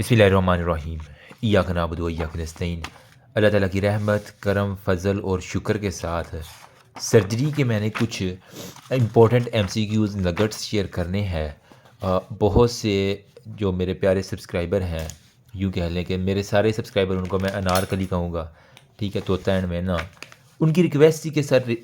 बिस्मिल्लाहिर्रहमानिर्रहीम। इय्याक नअबुदु व इय्याक नस्तईन। अल्लाह ताला की रहमत, करम, फ़ज़ल और शुक्र के साथ सर्जरी के मैंने कुछ इम्पोर्टेंट एमसीक्यूज़ नगेट्स शेयर करने हैं। बहुत से जो मेरे प्यारे सब्सक्राइबर हैं, यूँ कह लें कि मेरे सारे सब्सक्राइबर, उनको मैं अनारकली कहूँगा, ठीक है, तोता एंड मैना, उनकी रिक्वेस्ट थी कि सर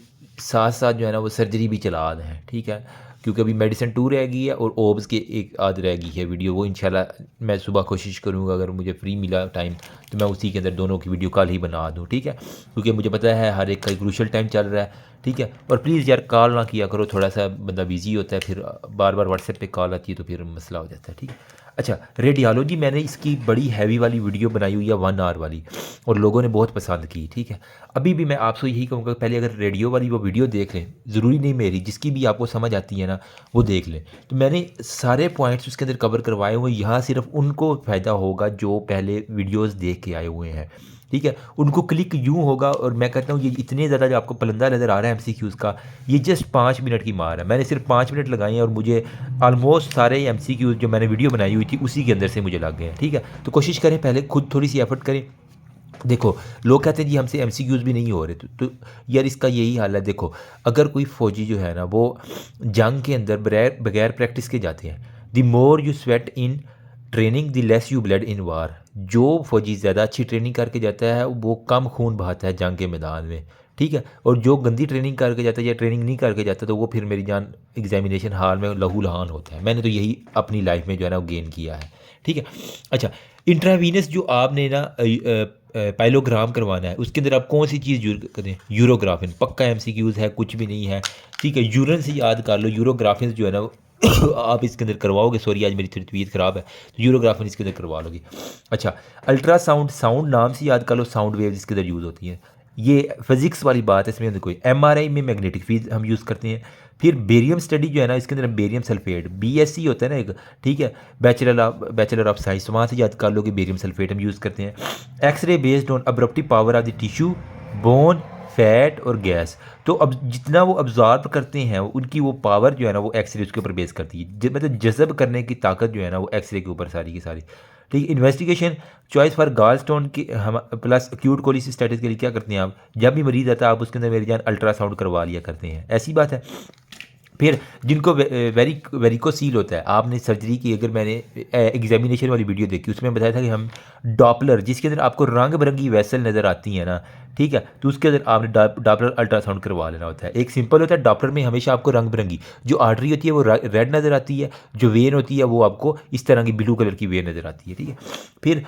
साथ साथ जो है ना वो सर्जरी भी चला दें, ठीक है, क्योंकि अभी मेडिसिन 2 रह गई है और ओब्स के एक आध रह गई है वीडियो। वो इंशाल्लाह मैं सुबह कोशिश करूँगा, अगर मुझे फ्री मिला टाइम तो मैं उसी के अंदर दोनों की वीडियो कल ही बना दूँ, ठीक है, क्योंकि मुझे पता है हर एक का क्रूशल टाइम चल रहा है, ठीक है। और प्लीज़ यार कॉल ना किया करो, थोड़ा सा बंदा बिजी होता है, फिर बार बार व्हाट्सएप पे कॉल आती है तो फिर मसला हो जाता है, ठीक है। अच्छा, रेडियोलॉजी मैंने इसकी बड़ी हैवी वाली वीडियो बनाई हुई है 1 आवर वाली, और लोगों ने बहुत पसंद की, ठीक है। अभी भी मैं आपसे यही कहूँगा, पहले अगर रेडियो वाली वो वीडियो देख लें, ज़रूरी नहीं मेरी, जिसकी भी आपको समझ आती है ना वो देख लें। तो मैंने सारे पॉइंट्स उसके अंदर कवर करवाए हुए, यहाँ सिर्फ उनको फ़ायदा होगा जो पहले वीडियोज़ देख के आए हुए हैं, ठीक है। उनको क्लिक यूँ होगा, और मैं कहता हूँ ये इतने ज़्यादा जो आपको पलंदा नज़र आ रहा है एमसीक्यूज़ का, ये जस्ट 5 मिनट की मार है। मैंने सिर्फ 5 मिनट लगाए हैं और मुझे ऑलमोस्ट सारे एमसीक्यूज़ जो मैंने वीडियो बनाई हुई थी उसी के अंदर से मुझे लग गए हैं, ठीक है। तो कोशिश करें, पहले खुद थोड़ी सी एफर्ट करें। देखो, लोग कहते हैं जी हमसे एमसीक्यूज़ भी नहीं हो रहे, तो यार इसका यही हाल है। देखो, अगर कोई फ़ौजी जो है ना वो जंग के अंदर बगैर बगैर प्रैक्टिस के जाते हैं, the more you sweat in training the less you blood in war. जो फ़ौजी ज़्यादा अच्छी ट्रेनिंग करके जाता है वो कम खून बहाता है जंग के मैदान में, ठीक है। और जो गंदी ट्रेनिंग करके जाता है या ट्रेनिंग नहीं करके जाता तो वो फिर मेरी जान एग्जामिनेशन हाल में लहू लहान होता है। मैंने तो यही अपनी लाइफ में जो है ना वो गेन किया है, ठीक है। अच्छा, इंट्रावीनस जो आपने ना पाइलोग्राम करवाना है, उसके अंदर आप कौन सी चीज़ यूज करें? यूरोग्राफिन। पक्का एमसीक्यूज़ है, कुछ भी नहीं है, ठीक है। यूरन से याद कर लो, यूरोग्राफिन जो है ना आप इसके अंदर करवाओगे। सॉरी आज मेरी थोड़ी तबीयत ख़राब है, तो यूरोग्राफिन इसके अंदर करवा लोगे। अच्छा, अल्ट्रासाउंड, साउंड नाम से याद कर लो, साउंड वेव्स इसके अंदर यूज़ होती हैं। ये फिज़िक्स वाली बात है, इसमें अंदर कोई एमआरआई में मैग्नेटिक फील्ड हम यूज़ करते हैं। फिर बेरियम स्टडी जो है ना, इसके अंदर बेरियम सल्फेट, बीएससी होता है ना एक, ठीक है, बैचलर ऑफ साइंस, वहाँ से याद कर लो कि बेरियम सल्फेट हम यूज़ करते हैं। X ray based on absorptive power of the tissue, bone, fat और गैस। तो अब जितना वो अब्जॉर्ब करते हैं उनकी वो पावर जो है ना वो एक्सरे उसके ऊपर बेस करती है। मतलब जज़ब करने की ताकत जो है ना वो एक्सरे के ऊपर सारी की सारी, ठीक। इन्वेस्टिगेशन चॉइस फॉर गाल स्टोन की हम प्लस एक्यूट कोलिसिस्टाइटिस के लिए क्या करते हैं आप, जब भी मरीज़ आता है आप उसके अंदर मेरी जान अल्ट्रासाउंड करवा लिया करते हैं, ऐसी बात है। फिर जिनको वेरिकोसील होता है, आपने सर्जरी की, अगर मैंने एग्जामिनेशन वाली वीडियो देखी उसमें बताया था कि हम डॉपलर, जिसके अंदर आपको रंग बिरंगी वेसल नज़र आती है ना, ठीक है, तो उसके अंदर आपने डॉपलर अल्ट्रासाउंड करवा लेना होता है। एक सिंपल होता है, डॉपलर में हमेशा आपको रंग बिरंगी जो आर्टरी होती है वो रेड नज़र आती है, जो वेन होती है वो आपको इस तरह की ब्लू कलर की वेन नज़र आती है, ठीक है। फिर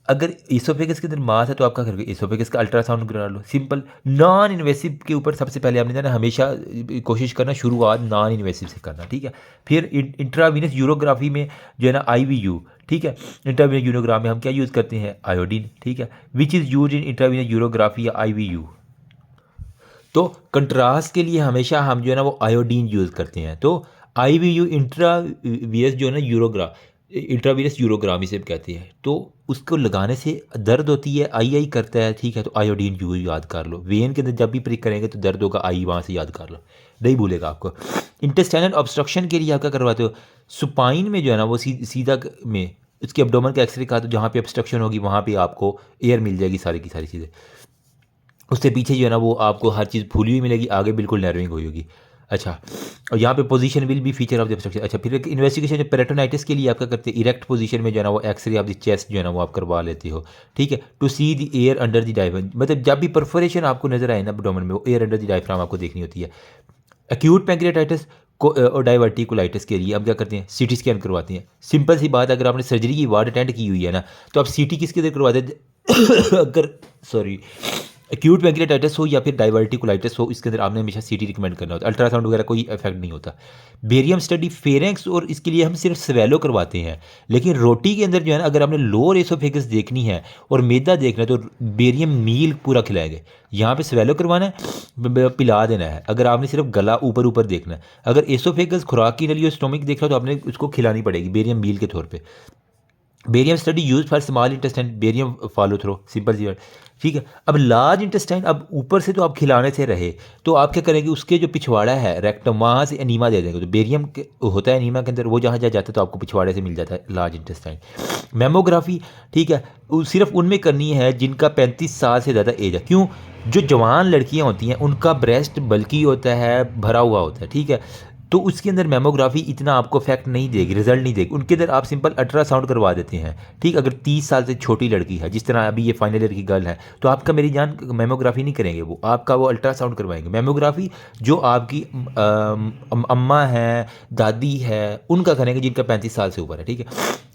अगर इसोफेगस के अंदर मास है तो आपका करके इसोफेगस का अल्ट्रासाउंड करा लो, सिंपल। नॉन इन्वेसिव के ऊपर सबसे पहले आपने ना हमेशा कोशिश करना, शुरुआत नॉन इन्वेसिव से करना, ठीक है। फिर इंट्रावीनस यूरोग्राफी में जो है ना आईवीयू, ठीक है, इंट्रावीनस यूरोग्राम में हम क्या यूज़ करते हैं? आयोडीन, ठीक है, which is use in intravenous urography या आईवीयू। तो कंट्रास्ट के लिए हमेशा हम जो है ना वो आयोडीन यूज़ करते हैं। तो आईवीयू इंट्रावीनस जो है ना इंट्रावीनस यूरोग्राम इसे कहते हैं। तो उसको लगाने से दर्द होती है, आई आई करता है, ठीक है, तो आयोडीन यू याद कर लो। वेन के अंदर जब भी प्रिक करेंगे तो दर्द होगा, आई वहाँ से याद कर लो, नहीं भूलेगा आपको। इंटेस्टाइनल ऑब्स्ट्रक्शन के लिए आप क्या करवाते हो? सुपाइन में जो है ना वो सीधा में उसके एब्डोमेन का एक्सरे का, तो जहाँ पे ऑब्स्ट्रक्शन होगी वहाँ पे आपको एयर मिल जाएगी, सारी की सारी चीज़ें। उससे पीछे जो है ना वो आपको हर चीज़ फूली हुई मिलेगी, आगे बिल्कुल नैरोइंग हुई होगी। अच्छा, और यहाँ पे पोजीशन विल भी फीचर ऑफ द ऑब्स्ट्रक्शन। अच्छा, फिर एक इन्वेस्टिगेशन जो पेरिटोनाइटिस के लिए आपका करते हैं, इरेक्ट पोजीशन में जो है ना वो एक्सरे ऑफ द चेस्ट जो है ना वो आप करवा लेते हो, ठीक है, to see the air under the diaphragm. मतलब जब भी परफोरेशन आपको नजर आए ना एब्डोमेन में, वो एयर अंडर द डायफ्राम आपको देखनी होती है। एक्यूट पैंक्रियाटाइटिस को और डाइवर्टिकुलाइटिस के लिए हम क्या करते हैं? सीटी स्कैन करवाते हैं। सिंपल सी बात, अगर आपने सर्जरी की वार्ड अटेंड की हुई है ना, तो आप सीटी किसके अंदर करवाते हैं? अगर सॉरी एक्यूट पैंक्रियाटाइटिस हो या फिर डाइवर्टिकुलाइटिस हो, इसके अंदर आपने हमेशा सीटी रिकमेंड करना होता है, अल्ट्रासाउंड वगैरह कोई इफेक्ट नहीं होता। बेरियम स्टडी फेरेंक्स, और इसके लिए हम सिर्फ स्वेलो करवाते हैं। लेकिन रोटी के अंदर जो है ना, अगर आपने लोअर एसोफेगस देखनी है और मैदा देखना है तो बेरियम मील पूरा खिलाएंगे। यहाँ पे स्वेलो करवाना है, पिला देना है। अगर आपने सिर्फ गला ऊपर ऊपर देखना है, अगर एसोफेगस खुराक की नली और स्टोमिक देखना है तो आपने उसको खिलानी पड़ेगी बेरियम मील के तौर पर। Barium study use for small intestine, barium follow through, simple सी बात। ठीक है, अब लार्ज इंटेस्टाइन, अब ऊपर से तो आप खिलाने से रहे तो आप क्या करेंगे, उसके जो पिछवाड़ा है रेक्टम, वहाँ से एनीमा दे देंगे। तो बेरियम होता है एनीमा के अंदर, वो जहाँ जहाँ जाता है तो आपको पिछवाड़े से मिल जाता है लार्ज इंटेस्टाइन। मेमोग्राफी, ठीक है, सिर्फ उनमें करनी है जिनका 35 साल से ज़्यादा एज है। क्यों? जो जवान लड़कियां होती हैं उनका ब्रेस्ट बल्कि होता है, भरा हुआ होता है, ठीक है, तो उसके अंदर मेमोग्राफी इतना आपको इफेक्ट नहीं देगी, रिजल्ट नहीं देगी। उनके अंदर आप सिंपल अल्ट्रासाउंड करवा देते हैं, ठीक। अगर 30 साल से छोटी लड़की है, जिस तरह अभी ये फाइनल ईयर की गर्ल है, तो आपका मेरी जान मेमोग्राफी नहीं करेंगे, वो आपका वो अल्ट्रासाउंड करवाएंगे। मेमोग्राफी जो आपकी अम्मा है, दादी है, उनका करेंगे जिनका 35 साल से ऊपर है, ठीक है।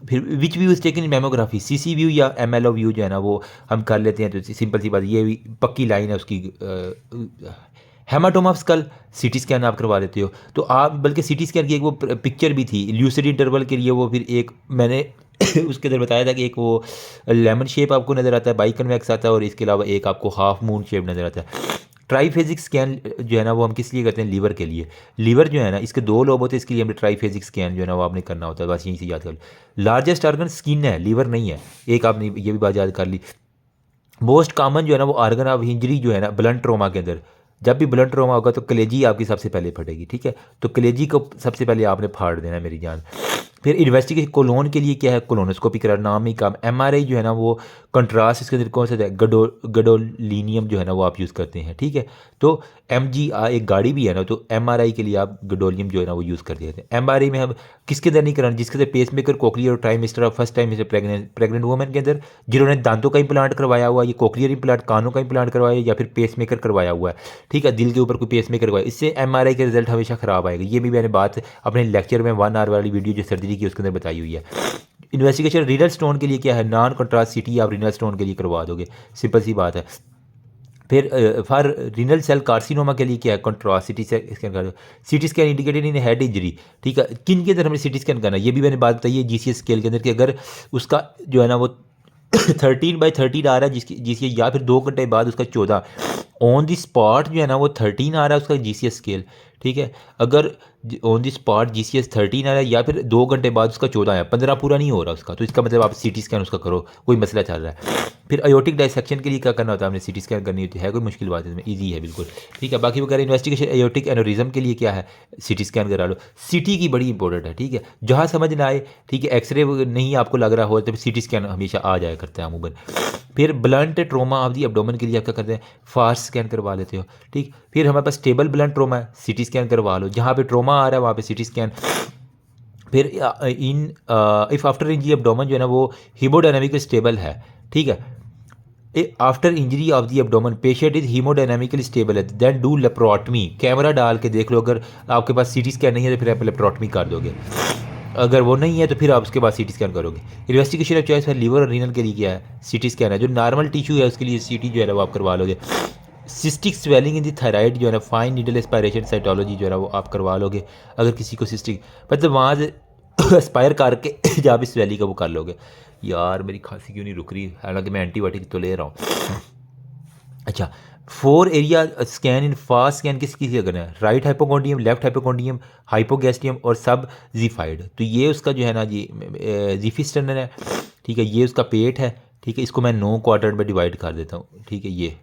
फिर which view is taken in mammography, CC view या एमएलओ व्यू जो है ना वो हम कर लेते हैं। तो सिंपल सी बात, ये भी पक्की लाइन है उसकी। Haematoma of skull, CT scan आप करवा देते हो। तो आप बल्कि सीटी स्कैन की एक वो पिक्चर भी थी ल्यूसिड इंटरवल के लिए, वो फिर एक मैंने उसके अंदर बताया था कि एक वो लेमन शेप आपको नज़र आता है, बाई कन्वेक्स आता है, और इसके अलावा एक आपको हाफ मून शेप नज़र आता है। ट्राईफेजिक स्कैन जो है ना वो हम किस लिए करते हैं, लीवर के लिए। लीवर जो है ना इसके 2 लोब होते हैं, इसके लिए हमें ट्राईफेजिक स्कैन जो है ना वो आपने करना होता है, बस यहीं से याद कर लो। लार्जेस्ट ऑर्गन स्किन है, लीवर नहीं है, एक आपने ये भी बात याद कर ली। मोस्ट कॉमन जो है ना वो आर्गन ऑफ इंजरी जो है ना ब्लंट ट्रोमा के अंदर, जब भी ब्लंट ट्रोमा होगा तो कलेजी आपकी सबसे पहले फटेगी, ठीक है। तो कलेजी को सबसे पहले आपने फाड़ देना है मेरी जान। फिर इन्वेस्टिगेशन कोलोन के लिए क्या है, कोलोनोस्कोपी करा, नाम ही काम। एमआरआई जो है ना वो कंट्रास्ट इसके अंदर कौन सा है, गडोलिनियम जो है ना वो आप यूज़ करते हैं, ठीक है। तो एमजीआई एक गाड़ी भी है ना, तो एमआरआई के लिए आप गडोलियम जो है ना वो यूज़ करते हैं। एमआरआई में हम किसके अंदर नहीं कराना, जिसके अंदर पेस मेकर, कोकलियर और trimester of first time pregnant women के अंदर, जिन्होंने दांतों का इम्प्लांट करवाया हुआ, ये कोकलियर इम्प्लांट, कानों का इम्प्लांट करवाया, या फिर पेस मेकर करवाया हुआ है, ठीक है, दिल के ऊपर कोई पेस मेकर करवाया, इससे एमआरआई के रिजल्ट हमेशा ख़राब आएगा। ये भी मैंने बात अपने लेक्चर में 1 आवर वाली वीडियो जो सर्जरी की उसके अंदर बताई हुई है। इन्वेस्टिगेशन रीनल स्टोन के लिए क्या है, नॉन कंट्रास्ट सीटी आप रीनल स्टोन के लिए करवा दोगे, सिंपल सी बात है। फिर फॉर रीनल सेल कार्सिनोमा के लिए क्या है, कंट्रास्ट सिटी स्कैन कर दो। CT scan indicated in head injury, ठीक है। किन के अंदर हमें सिटी स्कैन करना है, ये भी मैंने बात बताई है जीसीएस स्केल के अंदर कि अगर उसका जो है ना वो 13/13 आ रहा है जिसकी जीसीएस, या फिर 2 घंटे बाद उसका 14, ऑन द स्पॉट जो है ना वो 13 आ रहा है उसका जीसीएस स्केल, ठीक है। अगर ऑन द स्पॉट जीसीएस 13 आ रहा है, या फिर 2 घंटे बाद उसका 14 आया, 15 पूरा नहीं हो रहा उसका, तो इसका मतलब आप सीटी स्कैन उसका करो, कोई मसला चल रहा है। फिर अयोटिक डाइसेक्शन के लिए क्या करना होता है, हमने सीटी स्कैन करनी होती है, कोई मुश्किल बात है इसमें, ईजी है बिल्कुल, ठीक है। बाकी वगैरह इन्वेस्टिगेशन अयोटिक एनोरिज्म के लिए क्या है, सीटी स्कैन करा लो। सीटी की बड़ी इंपॉर्टेंट है, ठीक है, जहाँ समझ ना आए, ठीक है, एक्सरे नहीं आपको लग रहा हो तो सीटी स्कैन हमेशा आ जाया करता है अमूमन। फिर blunt trauma of the abdomen के लिए आप क्या करते हैं, फास्ट स्कैन करवा लेते हो, ठीक। फिर हमारे पास स्टेबल ब्लंट ट्रोमा है, सीटी स्कैन करवा लो, जहाँ पे ट्रोमा आ रहा है वहाँ पे सीटी स्कैन। फिर in if after injury abdomen जो है ना वो हीमोडायनामिक स्टेबल है, ठीक है। After injury of the abdomen patient is haemodynamically stable है, देन डू लेप्रोटमी, कैमरा डाल के देख लो, अगर आपके पास सीटी स्कैन नहीं है तो फिर आप लेप्रोटमी कर दोगे, अगर वो नहीं है तो फिर आप उसके बाद सीटी स्कैन करोगे। इन्वेस्टिगेशन ऑफ चॉइस है लीवर और रीनल के लिए क्या है, सीटी स्कैन है। जो नॉर्मल टिश्यू है उसके लिए सीटी जो है ना वो आप करवा लोगे। Cystic swelling in the thyroid जो है ना, फाइन नीडल एस्पायरेशन साइटोलॉजी जो है ना वो आप करवा लोगे, अगर किसी को सिस्टिक, मतलब वहाँ से एस्पायर करके जहाँ भी स्वेलिंग का वो कर लोगे। यार मेरी खांसी क्यों नहीं रुक रही, हालांकि मैं एंटीबायोटिक तो ले रहा हूँ। अच्छा, 4 एरिया स्कैन इन फास्ट स्कैन किसकी करना है, right hypochondrium, left hypochondrium, hypogastrium और सब जीफाइड। तो ये उसका जो है ना जी जीफिस्टर्नल है, ठीक है, ये उसका पेट है, ठीक है। इसको मैं 9 क्वाड्रेंट में डिवाइड कर देता हूँ, ठीक है, ये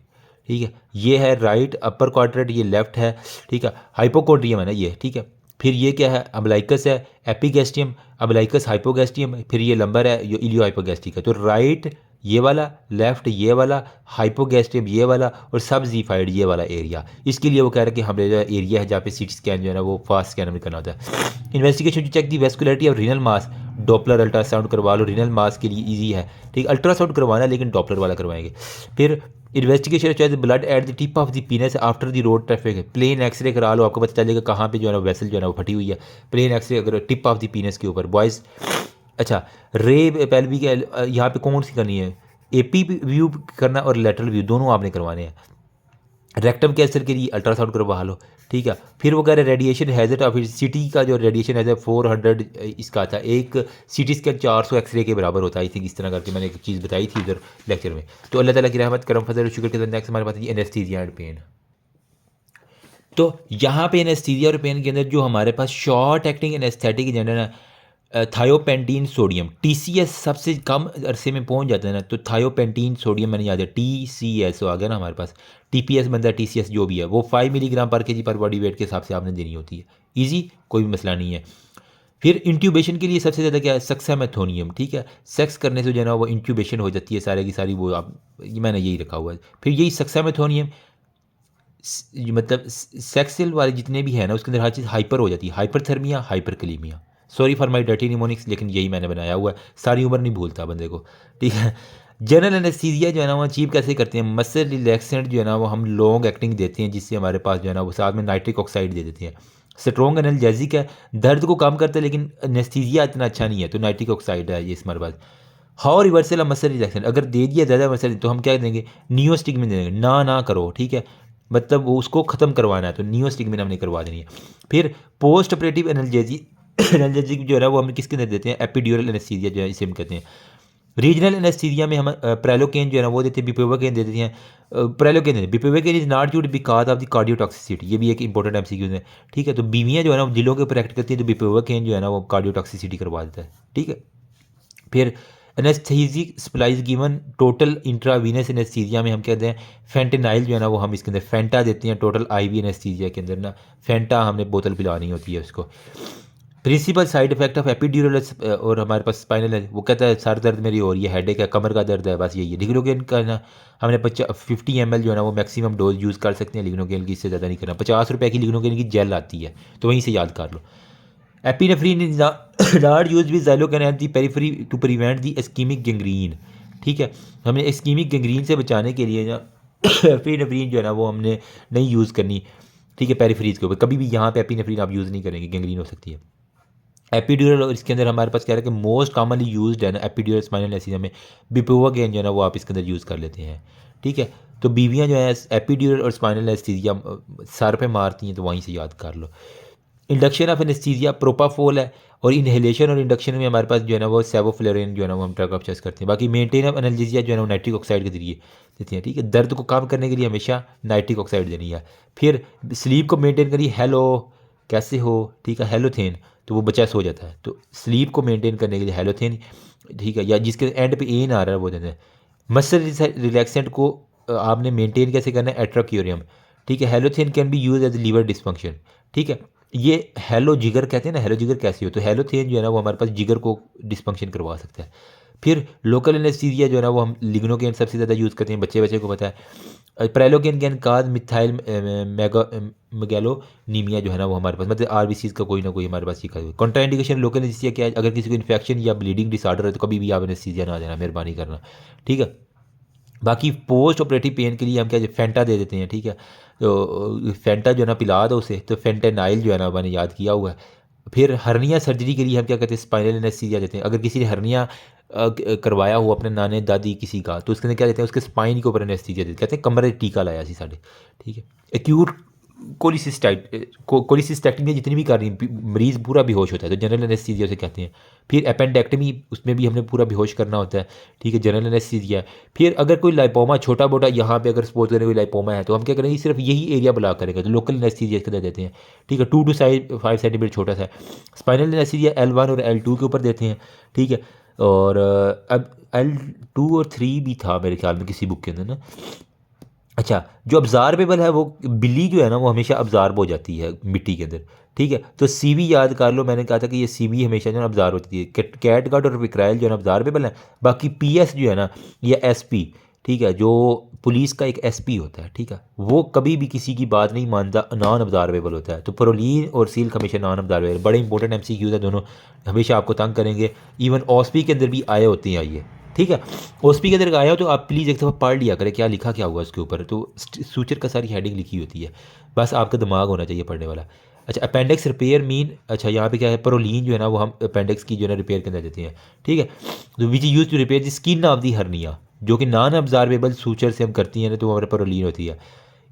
ठीक है, ये है राइट अपर क्वाड्रेंट, ये लेफ्ट है, ठीक है। हाइपोकॉन्ड्रियम है ना ये, ठीक है। फिर ये क्या है, अम्बलाइकस है, एपिगैस्ट्रियम, अम्बलाइकस हाइपोगैस्ट्रियम, फिर ये लंबर है, ये इलियो हाइपोगैस्ट्रिक है। तो राइट ये वाला, लेफ्ट ये वाला, हाइपोगैस्ट्रियम ये वाला, और सब जीफाइड ये वाला एरिया। इसके लिए वो कह रहे हैं कि हमारे जो एरिया है जहाँ पे सीटी स्कैन जो है ना वो फास्ट स्कैन में करना होता है। Investigation to check the vascularity of renal mass, doppler ultrasound करवा लो, रीनल मास के लिए ईजी है, ठीक। अल्ट्रासाउंड करवाना है लेकिन डॉपलर वाला करवाएंगे। फिर इन्वेस्टिगेशन चाहे blood at the tip of the penis after the road traffic, plain X-ray करा लो, आपको पता चलेगा कहाँ पे जो है ना वेसल जो है ना वो फटी हुई है। प्लेन एक्सरे अगर टिप ऑफ द पीनस के ऊपर बॉयज़। अच्छा, रे पेल्विक यहाँ पे कौन सी करनी है, एपी व्यू करना और लेटरल व्यू दोनों आपने करवाने हैं। रेक्टम कैंसर के लिए अल्ट्रासाउंड करवा लो, ठीक है। फिर वो कह रहे रेडिएशन हैजर्ड ऑफ सिटी का जो रेडिएशन हैजर्ड 400 इसका था, एक सिटी स्कैन 400 एक्सरे के बराबर होता है, आई थिंक इस तरह करके मैंने एक चीज़ बताई थी उधर लेक्चर में। तो अल्लाह ताला की रहमत करम फजल और शुक्र के साथ नेक्स्ट हमारे पास ये एनेस्थीसिया एंड पेन। तो यहाँ पे एनेस्थीसिया और पेन के अंदर जो हमारे पास शॉर्ट एक्टिंग एनेस्थेटिक एजेंट है, थायोपेंटीन सोडियम, TCS सबसे कम अरसे में पहुंच जाता है ना, तो थायोपेंटीन सोडियम मैंने याद है TCS आ गया ना हमारे पास, TPS बनता है TCS जो भी है, वो 5 मिलीग्राम पर केजी पर बॉडी वेट के हिसाब से आपने देनी होती है। ईजी, कोई भी मसला नहीं है। फिर इंट्यूबेशन के लिए सबसे ज़्यादा क्या है, सक्सामेथोनियम, ठीक है। सेक्स करने से जो है ना वो इंट्यूबेशन हो जाती है सारे की सारी, वो आप मैंने यही रखा हुआ है। फिर यही सक्सामेथोनियम मतलब सेक्सुअल वाले जितने भी है ना उसके अंदर हर चीज़ हाइपर हो जाती है, hyperthermia, hyperkalaemia. Sorry for my dirty mnemonics, लेकिन यही मैंने बनाया हुआ है, सारी उम्र नहीं भूलता बंदे को, ठीक है। जनरल एनेस्थीसिया जो है ना वो अचीव कैसे करते हैं, मसल रिलैक्सेंट जो है ना वो हम लॉन्ग एक्टिंग देते हैं, जिससे हमारे पास जो है ना वो साथ में नाइट्रिक ऑक्साइड दे देते हैं। स्ट्रॉन्ग एनाल्जेसिक है, दर्द को कम करता है, लेकिन एनेस्थीसिया इतना अच्छा नहीं है, तो नाइट्रिक ऑक्साइड है ये हमारे पास। हाउ रिवर्सल मसल रिलैक्सेंट, अगर दे दिया ज़्यादा मसल तो हम क्या देंगे, नियोस्टिग्मिन देंगे। ना करो, ठीक है, मतलब वो उसको ख़त्म करवाना है तो नियोस्टिग्मिन हमने करवा देनी है। फिर पोस्ट ऑपरेटिव एनाल्जेसिक जो है ना वो हम किसके अंदर देते हैं, एपिड्यूरल एनेस्थीसिया जो है इसे हम कहते हैं। रीजनल एनेस्थीसिया में हम प्रेलोकेन जो है ना वो देते हैं, बिपेवोकेन दे देते हैं। प्रेलोकेन देते हैं, bupivacaine is not used because of the cardiotoxicity, ये भी एक इंपॉर्टेंट एमसीक्यू है, ठीक है। तो बीवियाँ जो है ना दिलों के ऊपर एक्ट करती हैं, तो बिपेवोकेन जो है ना वो कार्डियोटॉक्सिसिटी करवा देता है, ठीक है। फिर anaesthetic supplies given total intravenous anaesthesia में हम कहते हैं फेंटेनाइल जो है ना वो हम इसके अंदर फेंटा देते हैं, टोटल आईवी एनेस्थीसिया के अंदर ना फेंटा हमने बोतल पिलानी होती है उसको। Principal side effect of epidural और हमारे पास स्पाइनल है, वो कहता है सर दर्द मेरी हो रही है, हेडेक है, कमर का दर्द है, बस यही है। लिग्नोगेन का ना हमने 50 ml जो है ना वो मैक्सिमम डोज यूज़ कर सकते हैं लिग्नोगेन की, इससे ज़्यादा नहीं करना। 50 रुपये की लिग्नोगेन की जेल आती है, तो वहीं से याद कर लो। Epinephrine is not use with xylocaine at the periphery to prevent the ischaemic gangrene, ठीक है। हमें इस्कीमिक गैंग्रीन से बचाने के लिए ना एपिनेफ्रीन जो है ना वो हमने नहीं यूज़ करनी, ठीक है, पेरिफेरीज के ऊपर कभी भी यहाँ पे एपिनेफ्रीन आप यूज़ नहीं करेंगे, गैंग्रीन हो सकती है। एपिड्यूरल, और इसके अंदर हमारे पास क्या है कि मोस्ट कॉमनली यूज्ड है ना एपिड्यूरल स्पाइनल एनेस्थीसिया में बिपेवोकेन जो है ना वो आप इसके अंदर यूज़ कर लेते हैं, ठीक है। तो बीवियाँ जो है एपिड्यूरल और स्पाइनल एनेस्थीसिया सर पे मारती हैं, तो वहीं से याद कर लो। इंडक्शन ऑफ एनेस्थीसिया प्रोपाफोल है, और इनहेलेशन और इंडक्शन में हमारे पास जो है ना वो सेवोफ्लोरिन जो है ना वो हम ड्रग ऑफ चॉइस करते हैं। बाकी मेंटेन ऑफ एनाल्जेसिया जो है ना वो नाइट्रिक ऑक्साइड के जरिए देते हैं, ठीक है। दर्द को कम करने के लिए हमेशा नाइट्रिक ऑक्साइड देनी है। फिर स्लीप को मेंटेन करिए, हेलो कैसे हो, ठीक है, हेलोथेन, तो वो बच्चा सो जाता है, तो स्लीप को मेंटेन करने के लिए हेलोथेन, ठीक है, या जिसके एंड पे एन आ रहा है वो देते हैं। मसल रिलैक्सेंट को आपने मेंटेन कैसे करना है, एट्रोक्यूरियम, ठीक है। Halothane can be use as liver dysfunction, ठीक है। ये हेलो जिगर कहते हैं ना, हेलो जिगर कैसे हो, तो हेलोथेन जो है ना वो हमारे पास जिगर को डिस्फंक्शन करवा सकता है। फिर लोकल एनेस्थीसिया जो है ना वो हम लिग्नोकेन सबसे ज़्यादा यूज़ करते हैं, बच्चे बच्चे को पता है। प्रेलोकेन कैन काज मिथाइल मेगैलोनीमिया जो है ना वो हमारे पास, मतलब आरबीसीज का कोई ना कोई हमारे पास सीखा हुआ। कॉन्ट्राइंडिकेशन लोकल एनेस्थीसिया क्या है, अगर किसी को इन्फेक्शन या ब्लीडिंग डिसऑर्डर है तो कभी भी आप एनेस्थीसिया ना देना, मेहरबानी करना, ठीक है। बाकी पोस्ट ऑपरेटिव पेन के लिए हम क्या फेंटा दे देते हैं, ठीक है। तो फेंटा जो है ना पिला दो उसे, तो फेंटेनाइल जो है ना मैंने याद किया हुआ है। फिर हर्निया सर्जरी के लिए हम क्या कहते हैं, स्पाइनल एनेस्थीसिया देते हैं। अगर किसी ने हर्निया करवाया हो अपने नाने दादी किसी का, तो उसके अंदर क्या देते हैं, उसके स्पाइन के ऊपर एनेस्थीसिया देते हैं, कहते हैं कमरे टीका लाया सी साढ़े, ठीक है। एक्यूट कोलिसिस्टेक्टमी में जितनी भी कर रही मरीज़ पूरा बेहोश होता है, तो जनरल एनेस्थीसिया से कहते हैं। फिर एपेंडेक्टमी, उसमें भी हमने पूरा बेहोश करना होता है, ठीक है, जनरल एनेस्थीसिया। फिर अगर कोई लाइपोमा छोटा मोटा यहाँ पे अगर सपोज करें कोई लाइपोमा है, तो हम क्या करेंगे, सिर्फ यही एरिया ब्लॉक करेंगे, तो लोकल एनेस्थीसिया इसके अंदर देते हैं, ठीक है। 2 to 5 सेंटीमीटर छोटा सा है। स्पाइनल एनेस्थीसिया L1 और L2 के ऊपर देते हैं, ठीक है। और अब L2 और 3 भी था मेरे ख्याल में किसी बुक के अंदर ना। अच्छा, जो अब्ज़ार्बेबल है वो बिल्ली जो है ना वो हमेशा अब्ज़ार्ब हो जाती है मिट्टी के अंदर, ठीक है। तो सीवी याद कर लो, मैंने कहा था कि ये सीवी हमेशा जो है अब्ज़ार्ब होती है। कैट गार्ड और विक्राइल जो है ना अब्ज़ार्बेबल है। बाकी पीएस जो है ना, या एसपी, ठीक है, जो पुलिस का एक एसपी होता है, ठीक है, वो कभी भी किसी की बात नहीं मानता, नॉन अब्ज़ार्बेबल होता है। तो प्रोलीन और सिल्क हमेशा नॉन अब्ज़ार्बेबल, बड़े इंपॉर्टेंट एमसीक्यूज़ है दोनों, हमेशा आपको तंग करेंगे। इवन ऑस्पी के अंदर भी आए होते हैं ये, ठीक है। ओएसपी के अंदर आया हो तो आप प्लीज़ एक दफ़ा पढ़ लिया करें क्या लिखा क्या हुआ उसके ऊपर, तो सूचर का सारी हेडिंग लिखी होती है, बस आपका दिमाग होना चाहिए पढ़ने वाला। अच्छा, अपेंडिक्स रिपेयर मीन, अच्छा यहाँ पे क्या है, प्रोलीन जो है ना वो हम अपेंडिक्स की जो है ना रिपेयर के अंदर देते हैं, ठीक है। तो which use to repair the skin of the hernia, जो कि नॉन अब्जार्वेबल सूचर से हम करती हैं ना, तो हमारे प्रोलीन होती है।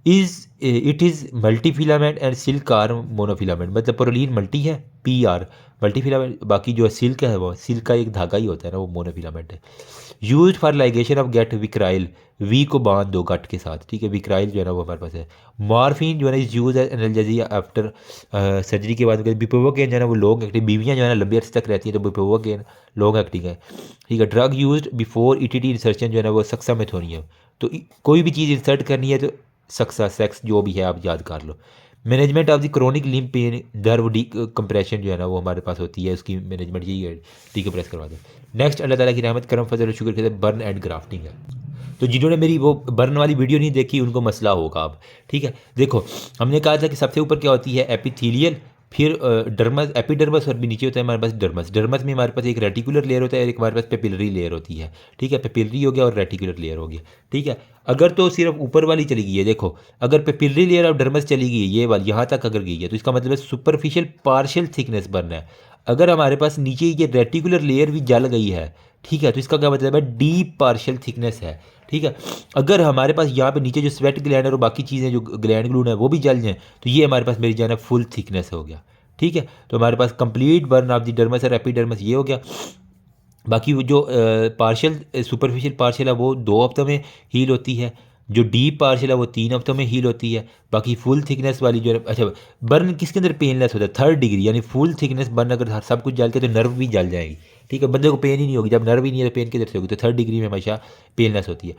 It is multi filament and silk are monofilament, मतलब प्रोलीन मल्टी है, पी आर, मल्टीफिलामेंट बाकी जो सिल्क है वो सिल्क का एक धागा ही होता है ना, वो मोनोफिलामेंट है। Use for ligation of gut vicryl, V को बांध दो गट के साथ, ठीक है। विक्राइल जो है ना वो हमारे पास है। मॉर्फिन जो है ना is use analgesia after surgery के बाद। बिप्रोवोकेन जो है ना वो लॉन्ग एक्टिंग, बीवियाँ जो है ना लंबे अर्से तक रहती हैं तो बिप्रोवोकेन लॉन्ग एक्टिंग है, ठीक है। Drug use before ETT insertion जो है ना वो सक्सा मेथोनियम। तो कोई भी चीज़ इंसर्ट करनी है तो सक्सा सेक्स जो भी है आप याद कर लो। Management of the chronic lymph pain, nerve decompression जो है ना वो हमारे पास होती है, उसकी मैनेजमेंट यही है, डीकम्प्रेस करवा दो। नेक्स्ट अल्लाह ताला की रहमत करम फजल और शुक्र के साथ बर्न एंड ग्राफ्टिंग है। तो जिन्होंने मेरी वो बर्न वाली वीडियो नहीं देखी उनको मसला होगा अब, ठीक है। देखो हमने कहा था कि सबसे ऊपर क्या होती है, एपिथेलियल, फिर डर्मस, एपिडर्मस, और भी नीचे होता है हमारे पास डर्मस। डर्मस में हमारे पास एक रेटिकुलर लेयर होता है, एक हमारे पास पेपिलरी लेयर होती है, ठीक है। पेपिलरी हो गया और रेटिकुलर लेयर हो गया, ठीक है। अगर तो सिर्फ ऊपर वाली चली गई है, देखो अगर पेपिलरी लेयर और डर्मस चली गई है ये वाली यहाँ तक अगर गई है तो इसका मतलब सुपरफिशियल पार्शियल थिकनेस बर्न है। अगर हमारे पास नीचे ये रेटिकुलर लेयर भी जल गई है, ठीक है, तो इसका क्या मतलब है, डीप पार्शियल थिकनेस है, ठीक है। अगर हमारे पास यहाँ पे नीचे जो स्वेट ग्लैंड और बाकी चीज़ें जो ग्लैंड ग्लूड है वो भी जल जाएँ तो ये हमारे पास मेरी जान है फुल थिकनेस हो गया, ठीक है। तो हमारे पास complete burn of the dermis और एपिडर्मस ये हो गया। बाकी वो जो पार्शियल सुपरफिशियल पार्शियल है वो 2 हफ्तों में हील होती है, जो डीप पार्शियल है वो 3 हफ्तों में हील होती है। बाकी फुल थिकनेस वाली जो है, अच्छा बर्न किसके अंदर पेनलेस होता है, 3rd डिग्री, यानी फुल थिकनेस बर्न अगर सब कुछ जल के तो नर्व भी जल जाएगी, ठीक है। बंदे को पेन ही नहीं होगी, जब नर्व ही नहीं है तो पेन किधर से होगी, तो 3rd डिग्री में हमेशा पेनलेस होती है।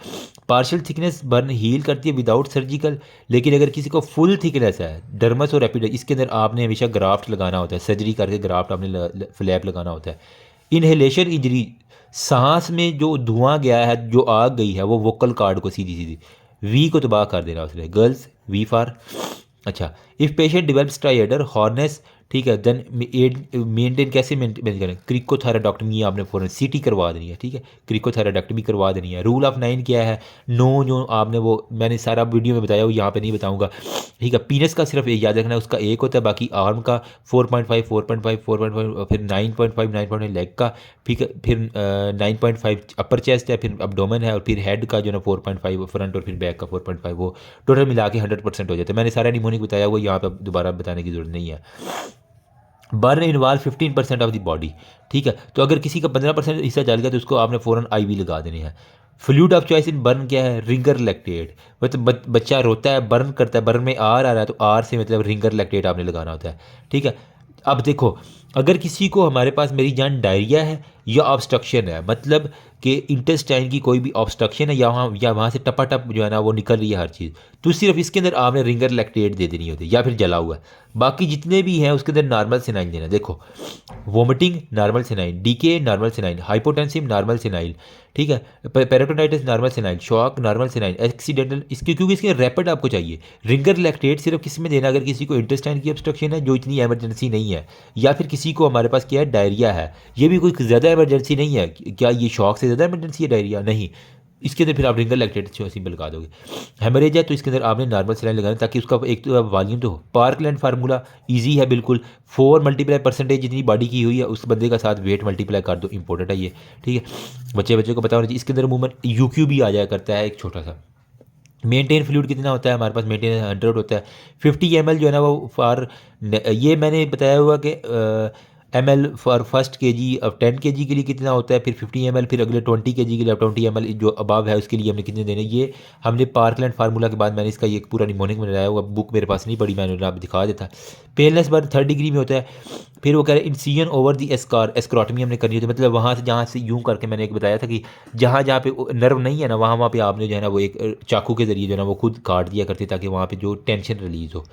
पार्शियल थिकनेस बर्न हील करती है विदाउट सर्जिकल, लेकिन अगर किसी को फुल थिकनेस है डर्मस और एपिडर्मस, इसके अंदर आपने हमेशा ग्राफ्ट लगाना होता है, सर्जरी करके ग्राफ्ट आपने फ्लैप लगाना होता है। इनहेलेशन इंजरी, सांस में जो धुआं गया है, जो आग गई है वो वोकल कार्ड को सीधी सीधी वी को तबाह कर देना उसने, गर्ल्स वी फॉर। अच्छा, इफ़ पेशेंट डिवेल्प स्ट्राइडर हॉर्नेस, ठीक है, देन मेंटेन कैसे मेंटेन करें, क्रिकोथेराडॉक्टमी आपने फ़ौरन सीटी करवा देनी है, ठीक है, क्रिकोथेराडॉक्टमी करवा देनी है। रूल ऑफ 9 क्या है, नो जो आपने वो मैंने सारा वीडियो में बताया वो यहाँ पे नहीं बताऊँगा, ठीक है। पीनस का सिर्फ एक याद रखना है, उसका एक होता है, बाकी आर्म का 4.5 4.5 4.5, फिर 9.5 9.5 लेग का, ठीक है, फिर 9.5 अपर चेस्ट है, फिर अब्डोमेन है, और फिर हेड का जो ना 4.5 फ्रंट और फिर बैक का 4.5, वो टोटल मिला के 100% हो जाता है। मैंने सारा निमोनिक बताया हुआ, यहाँ पे दोबारा बताने की जरूरत नहीं है। Burn involve 15% of the body, ठीक है। तो अगर किसी का 15% हिस्सा जल गया तो उसको आपने फ़ौरन आईवी लगा देनी है। Fluid of choice in burn क्या है, रिंगर लैक्टेट, मतलब बच्चा रोता है बर्न करता है, बर्न में आर आ रहा है तो आर से मतलब रिंगर लैक्टेट आपने लगाना होता है, ठीक है। अब देखो अगर किसी को हमारे पास मेरी जान डायरिया है या ऑब्स्ट्रक्शन है, मतलब कि इंटेस्टाइन की कोई भी ऑब्स्ट्रक्शन है या वहाँ से टपाटप जो है ना वो निकल रही है हर चीज़, तो सिर्फ इसके अंदर आपने रिंगर लैक्टेट दे देनी होती है या फिर जला हुआ है। बाकी जितने भी हैं उसके अंदर नॉर्मल सिनाइन देना। देखो vomiting normal saline, DK normal saline, hypotensive normal सिनाइल, ठीक है, peritonitis normal saline, shock normal saline, accidental इसके क्योंकि इसके रैपिड आपको चाहिए। रिंगर लैक्टेट सिर्फ किस में देना, अगर किसी को इंटेस्टाइन की ऑब्स्ट्रक्शन है जो इतनी एमरजेंसी नहीं है, या फिर किसी को हमारे पास क्या है डायरिया है, ये भी कोई ज़्यादा एमरजेंसी नहीं है, क्या ये शॉक से ज़्यादा एमरजेंसी है डायरिया, नहीं, इसके अंदर फिर आप रिंगर लैक्टेट सिंपल लगा दोगे। हेमरेज है तो इसके अंदर आपने नॉर्मल सलाइन लगाना ताकि उसका एक तो वॉल्यूम तो हो। पार्कलैंड फार्मूला ईजी है बिल्कुल, 4 मल्टीप्लाई परसेंटेज जितनी बॉडी की हुई है उस बंदे का साथ वेट मल्टीप्लाई कर दो, इंपॉर्टेंट है ये, ठीक है। बच्चे को पता होना चाहिए। इसके अंदर मूवमेंट यूक्यू भी आ जाया करता है एक छोटा सा। मेंटेन फ्लूइड कितना होता है हमारे पास, मेंटेन 100 होता है। 50 ml जो है ना वो फॉर, ये मैंने बताया हुआ कि ml फॉर फर्स्ट केजी, अब 10 केजी के लिए कितना होता है, फिर 50 ml, फिर अगले 20 केजी के लिए 20 ml जो अबाव है उसके लिए हमने कितने देने, ये हमने पार्कलैंड फार्मूला के बाद मैंने इसका ये पूरा निमोनिक में लगाया हुआ, बुक मेरे पास नहीं पड़ी, मैंने आप दिखा देता। पेनलेस बर्न 3rd डिग्री में होता है। फिर वो कह रहे हैं इंसिजन ओवर दी एस्क्रोटमी हमने करनी होती है, मतलब वहाँ से जहाँ से यूँ करके मैंने एक बताया था कि जहाँ जहाँ पे नर्व नहीं है ना वहाँ पे आपने जो है ना वो एक चाकू के ज़रिए जो है ना वो खुद काट दिया करते ताकि वहाँ पे जो टेंशन रिलीज़ हो।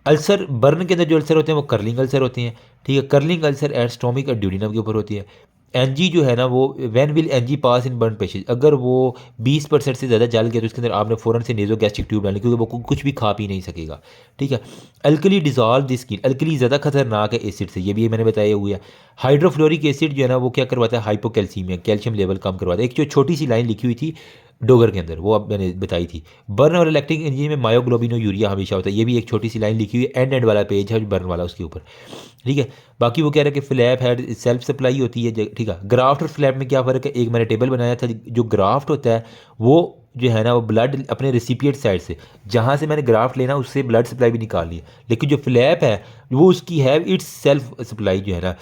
अल्सर बर्न के अंदर जो अल्सर होते हैं वो कर्लिंग अल्सर होते हैं, ठीक है। कर्लिंग अल्सर एट स्टोमिक और ड्यूडिनम के ऊपर होती है। एनजी जो है ना वो when will NG pass in burn patient, अगर वो 20% से ज़्यादा जल गया तो उसके अंदर आपने फ़ौरन से नेजो गैस्ट्रिक ट्यूब डालनी क्योंकि वो कुछ भी खा पी नहीं सकेगा, ठीक है। Alkali dissolve the skin, alkali ज़्यादा खतरनाक है एसिड से, ये भी मैंने बताया हुआ है। हाइड्रोफ्लोरिक एसिड जो है ना वो क्या करवाता है, हाइपोकैल्सीमिया, कैल्शियम लेवल कम करवाता है। एक जो छोटी सी लाइन लिखी हुई थी डोगर के अंदर वो अब मैंने बताई थी। बर्न और लैक्टिक एंजाइम में मायोग्लोबिनो यूरिया हमेशा होता है, ये भी एक छोटी सी लाइन लिखी हुई है, एंड वाला पेज है बर्न वाला उसके ऊपर, ठीक है। बाकी वो कह रहे हैं कि फ्लैप है सेल्फ सप्लाई होती है, ठीक है। ग्राफ्ट और फ्लैप में क्या फ़र्क है, एक मैंने टेबल बनाया था, जो ग्राफ्ट होता है वो जो है ना वो ब्लड अपने रेसिपिएंट साइड से, जहाँ से मैंने ग्राफ्ट लेना उससे ब्लड सप्लाई भी निकालनी है, लेकिन जो फ्लैप है वो उसकी है इट्स सेल्फ सप्लाई जो है ना,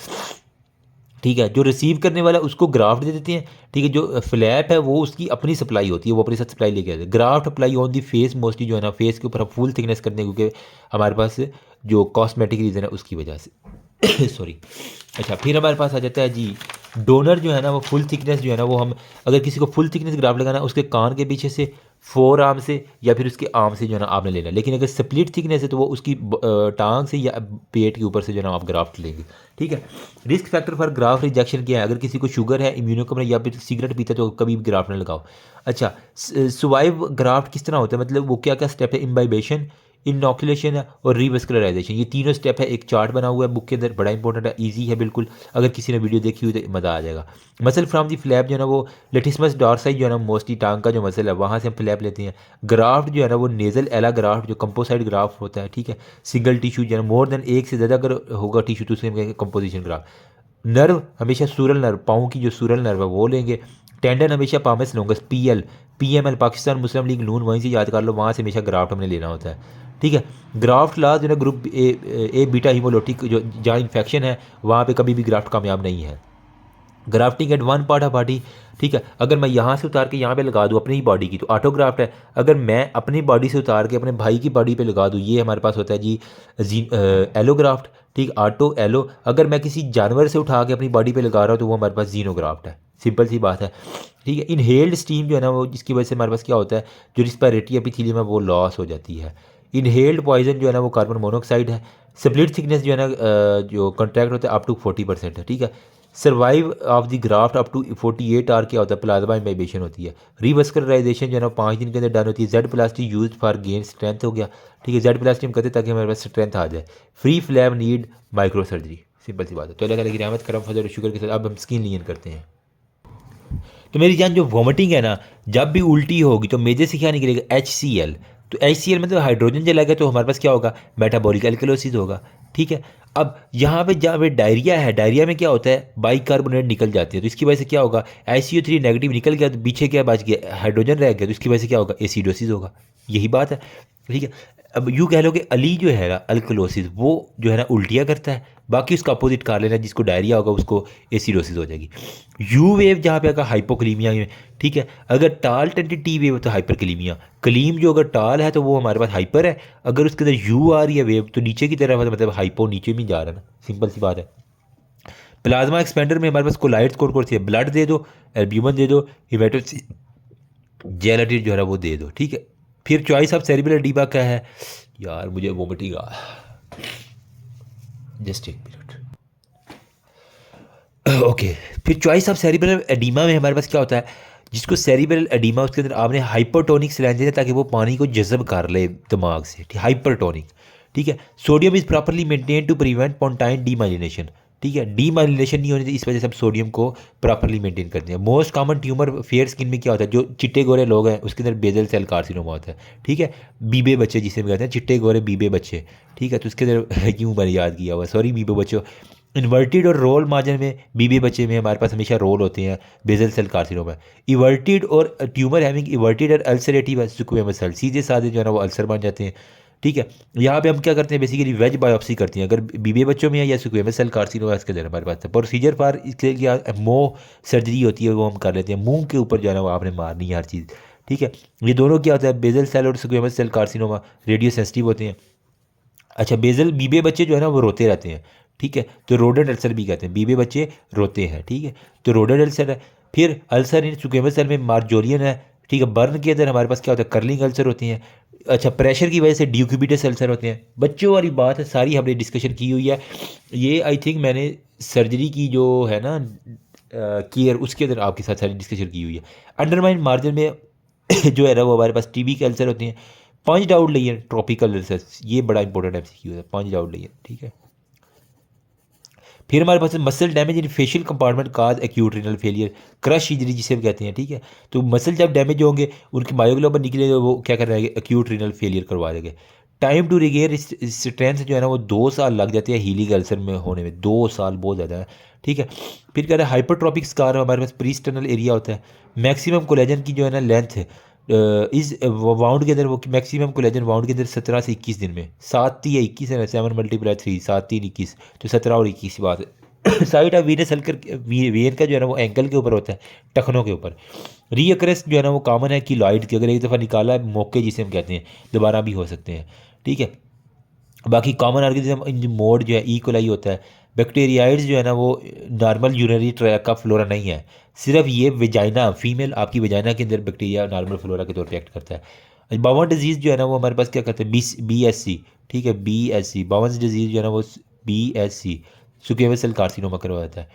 ठीक है। जो रिसीव करने वाला उसको ग्राफ्ट दे देते हैं, ठीक है। जो फ्लैप है वो उसकी अपनी सप्लाई होती है, वो अपने साथ सप्लाई लेके आते हैं। Graft apply on the face mostly जो है ना फेस के ऊपर हम फुल थिकनेस करते हैं, क्योंकि हमारे पास जो कॉस्मेटिक रीज़न है उसकी वजह से सॉरी। अच्छा, फिर हमारे पास आ जाता है जी डोनर जो है ना वो फुल थिकनेस जो है ना वो हम अगर किसी को फुल थिकनेस ग्राफ्ट लगाना है उसके कान के पीछे से, फोर आर्म से या फिर उसके आर्म से जो है ना आपने लेना है। लेकिन अगर स्प्लिट थिकनेस है तो वो उसकी टांग से या पेट के ऊपर से जो है ना आप ग्राफ्ट लेंगे, ठीक है। Risk factor for graft rejection क्या है? अगर किसी को शुगर है, इम्यूनोकम्प्रेशन या फिर सिगरेट पीता है तो कभी भी ग्राफ्ट ना लगाओ। अच्छा, सुवाइव ग्राफ्ट किस तरह होता है, मतलब वो क्या क्या स्टेप है? इम्बाइबेशन, इनॉकुलेशन है और रिवस्कुलराइजेशन, ये तीनों स्टेप है। एक चार्ट बना हुआ है बुक के अंदर, बड़ा इंपॉर्टेंट है, इजी है बिल्कुल। अगर किसी ने वीडियो देखी हुई तो मज़ा आ जाएगा। मसल फ्रॉम दी फ्लैप जो है ना वो लेटिसमस डॉर्साई जो है ना मोस्टली टांग का जो मसल है वहाँ से हम फ्लैप लेते हैं। ग्राफ्ट जो है ना वो नेजल एला ग्राफ्ट जो कंपोसाइड ग्राफ्ट होता है, ठीक है। सिंगल टिश्यू जो है ना मोर देन एक से ज़्यादा अगर होगा टिश्यू तो उसे हम कहेंगे कंपोजिशन ग्राफ्ट। नर्व हमेशा सूरल नर्व, पाँव की जो सूरल नर्व है वो लेंगे। टेंडन हमेशा पामस लोंगस, PL, PML पाकिस्तान मुस्लिम लीग नून, वहीं से याद कर लो, वहाँ से हमेशा ग्राफ्ट हमने लेना होता है, ठीक है। ग्राफ्ट लाज जो है ना ग्रुप ए बीटा हीमोलोटिक जो जहाँ इन्फेक्शन है वहाँ पे कभी भी ग्राफ्ट कामयाब नहीं है। Grafting at one part of body, ठीक है। अगर मैं यहाँ से उतार के यहाँ पे लगा दूँ अपनी ही बॉडी की तो ऑटोग्राफ्ट है। अगर मैं अपनी बॉडी से उतार के अपने भाई की बॉडी पे लगा दूँ ये हमारे पास होता है जी एलोग्राफ्ट, ठीक, ऑटो एलो। अगर मैं किसी जानवर से उठा के अपनी बॉडी पे लगा रहा हूँ तो वो हमारे पास जीनोग्राफ्ट है, सिंपल सी बात है, ठीक है। इनहेल्ड स्टीम जो है ना वो जिसकी वजह से हमारे पास क्या होता है, जो रिस्पायरेटरी एपिथेलियम है वो लॉस हो जाती है। इनहेल्ड पॉइजन जो है ना वो कार्बन मोनोऑक्साइड है। स्प्लिट थिकनेस जो है ना जो कॉन्ट्रैक्ट होता है अप टू 40% है, ठीक है। Survive of the graft up to 48 hour क्या होता है, प्लाज्मा इम्बाइबेशन होती है। रिवस्कुलराइजेशन जो है ना 5 दिन के अंदर डन होती है। Z plastic use for gain strength हो गया, ठीक है। जेड प्लास्टिक हम कहते हैं ताकि हमारे पास स्ट्रेंथ आ जाए। Free flap need microsurgery, simple सी बात है। तो अल्लाह ताला की रहमत करम फजल और शुक्र के साथ अब हम स्किन लियन करते हैं। तो मेरी जान जो वॉमिटिंग है ना, जब भी उल्टी होगी तो मेजे से क्या निकलेगा, HCl। तो HCl मतलब हाइड्रोजन जलाएगा तो हमारे पास क्या होगा, मेटाबॉलिक एल्कलोसिस होगा, ठीक है। अब यहाँ पे जहाँ पे डायरिया है, डायरिया में क्या होता है, बाइकार्बोनेट निकल जाते हैं, तो इसकी वजह से क्या होगा, HCO3 नेगेटिव निकल गया तो पीछे क्या बच गया, हाइड्रोजन रह गया, तो इसकी वजह से क्या होगा, एसिडोसिस होगा। यही बात है, ठीक है। अब यूँ कह लो कि अली जो है ना अल्कलोसिस वो जो है ना उल्टियाँ करता है, बाकी उसका अपोजिट कर लेना, जिसको डायरिया होगा उसको एसिडोसिस हो जाएगी। यू वेव जहाँ पे आएगा हाइपोकलीमिया में, ठीक है। अगर टाल टेंटेड टी वेव तो हाइपरकलीमिया। कलीम जो अगर टाल है तो वो हमारे पास हाइपर है, अगर उसके अंदर यू आ रही है वेव तो नीचे की तरफ है, मतलब हाइपो नीचे में जा रहा है ना, सिंपल सी बात है। प्लाज्मा एक्सपेंडर में हमारे पास कोलाइड्स कौन कौन सी है, ब्लड दे दो, एल्ब्यूमिन दे दो, हिमेटोसी जेलेटिन जो है ना वो दे दो, ठीक है। फिर चॉइस ऑफ सेरिब्रल एडीमा क्या है, यार मुझे वोमिटिंग आ, जस्ट एक मिनट, ओके। फिर चॉइस ऑफ सेरिब्रल एडीमा में हमारे पास क्या होता है, जिसको सेरिब्रल एडीमा उसके अंदर आपने हाइपरटोनिक सिलेंज देना ताकि वो पानी को जज़ब कर ले दिमाग से, ठीक, हाइपरटोनिक, ठीक है। Sodium is properly maintain to prevent pontine demyelination, ठीक है। डीमाइलिनेशन नहीं होनी चाहिए, इस वजह से हम सोडियम को प्रॉपरली मेंटेन करते हैं। Most common tumour fair skin में क्या होता है, जो चिट्टे गोरे लोग हैं उसके अंदर बेजल सेल कार्सिनोमा होता है, ठीक है। बीबे बच्चे जिसे हम कहते हैं, चिट्टे गोरे बीबे बच्चे, ठीक है। तो उसके अंदर क्यों मैंने याद किया हुआ, सॉरी बीबे बच्चों। इन्वर्टेड और रोल मार्जिन में बीबी बच्चे में हमारे पास हमेशा रोल होते हैं बेजल सेल कार्सिनोमा। इवर्टेड और ट्यूमर हैविंग इवर्टेड और अल्सरेटिव स्क्वेमस सेल, सीधे साधे जो है ना वो अल्सर बन जाते हैं, ठीक है। यहाँ पे हम क्या करते हैं, बेसिकली वेज बायोप्सी करते हैं, अगर बीबी बच्चों में है या स्क्वेमस सेल कार्सिनोमा इसके अंदर हमारे पास प्रोसीजर फॉर इसके लिए मोह सर्जरी होती है, वो हम कर लेते हैं। मुंह के ऊपर जो है ना वो आपने मारनी है हर चीज़, ठीक है। ये दोनों क्या होता है, बेजल सेल और squamous cell carcinoma radio sensitive होते हैं। अच्छा, बेजल बीबे बच्चे जो है ना वो रोते रहते हैं, ठीक है। तो रोडेंट अल्सर भी कहते हैं, बीबे बच्चे रोते हैं, ठीक है। तो रोडेंट अल्सर है। फिर अल्सर इन स्क्वेमस सेल में मार्जोलियन है, ठीक है। बर्न के अंदर हमारे पास क्या होता है, कर्लिंग अल्सर होती हैं। अच्छा, प्रेशर की वजह से ड्यूक्यूबिटस अल्सर होते हैं। बच्चों वाली बात है, सारी हमने डिस्कशन की हुई है। ये आई थिंक मैंने सर्जरी की जो है ना केयर उसके अंदर आपके साथ सारी डिस्कशन की हुई है। अंडरमाइन मार्जिन में जो है ना वो हमारे पास टीबी के अल्सर होते हैं। Punch out layer tropical ulcer, ये बड़ा इंपॉर्टेंट MCQ है, पंच आउट लेयर, ठीक है। फिर हमारे पास muscle damage in fascial compartment cause acute renal failure, crush injury जिसे हम कहते हैं, ठीक है। तो मसल जब डैमेज होंगे उनके मायोग्लोबिन निकलेंगे, वो क्या कर रहे हैं, एक्यूट रीनल फेलियर करवा देंगे। टाइम टू रिगेन स्ट्रेंथ जो है ना वो 2 साल लग जाते हैं हीलिंग अल्सर में होने में, 2 साल बहुत ज़्यादा है, ठीक है। फिर कह रहे हैं हाइपरट्रॉपिक स्कार हमारे पास प्रीस्टर्नल एरिया होता है। मैक्सिमम कोलेजन की जो है ना लेंथ है इस वाउंड के अंदर वो मैक्सिमम कोलेजन वाउंड के अंदर 17 से 21 दिन में, 7 या 21 है ना, 7 × 3 7 3 21, तो 17 और 21 की बात है। Site of Venus Holkar when का जो है ना वो एंकल के ऊपर होता है, टखनों के ऊपर। रीअकरेंस जो है ना वो कॉमन है कि लॉइड की, अगर एक दफ़ा निकाला है मौके जिसे हम कहते हैं, दोबारा भी हो सकते हैं, ठीक है। बाकी कॉमन ऑर्गेनिज्म मोड जो है इकोलाई होता है। बैक्टीरियाइड्स जो है ना वो नॉर्मल यूरिनरी ट्रैक का फ्लोरा नहीं है, सिर्फ ये वेजाइना, फीमेल आपकी वेजाइना के अंदर बैक्टीरिया नॉर्मल फ्लोरा के तौर पे एक्ट करता है। बावन डिजीज़ जो है ना वो हमारे पास क्या करते हैं, BSC, ठीक है, BSC बावन डिजीज़ जो है ना वो BSC स्क्वैमस सेल कार्सिनोमा करवाता है।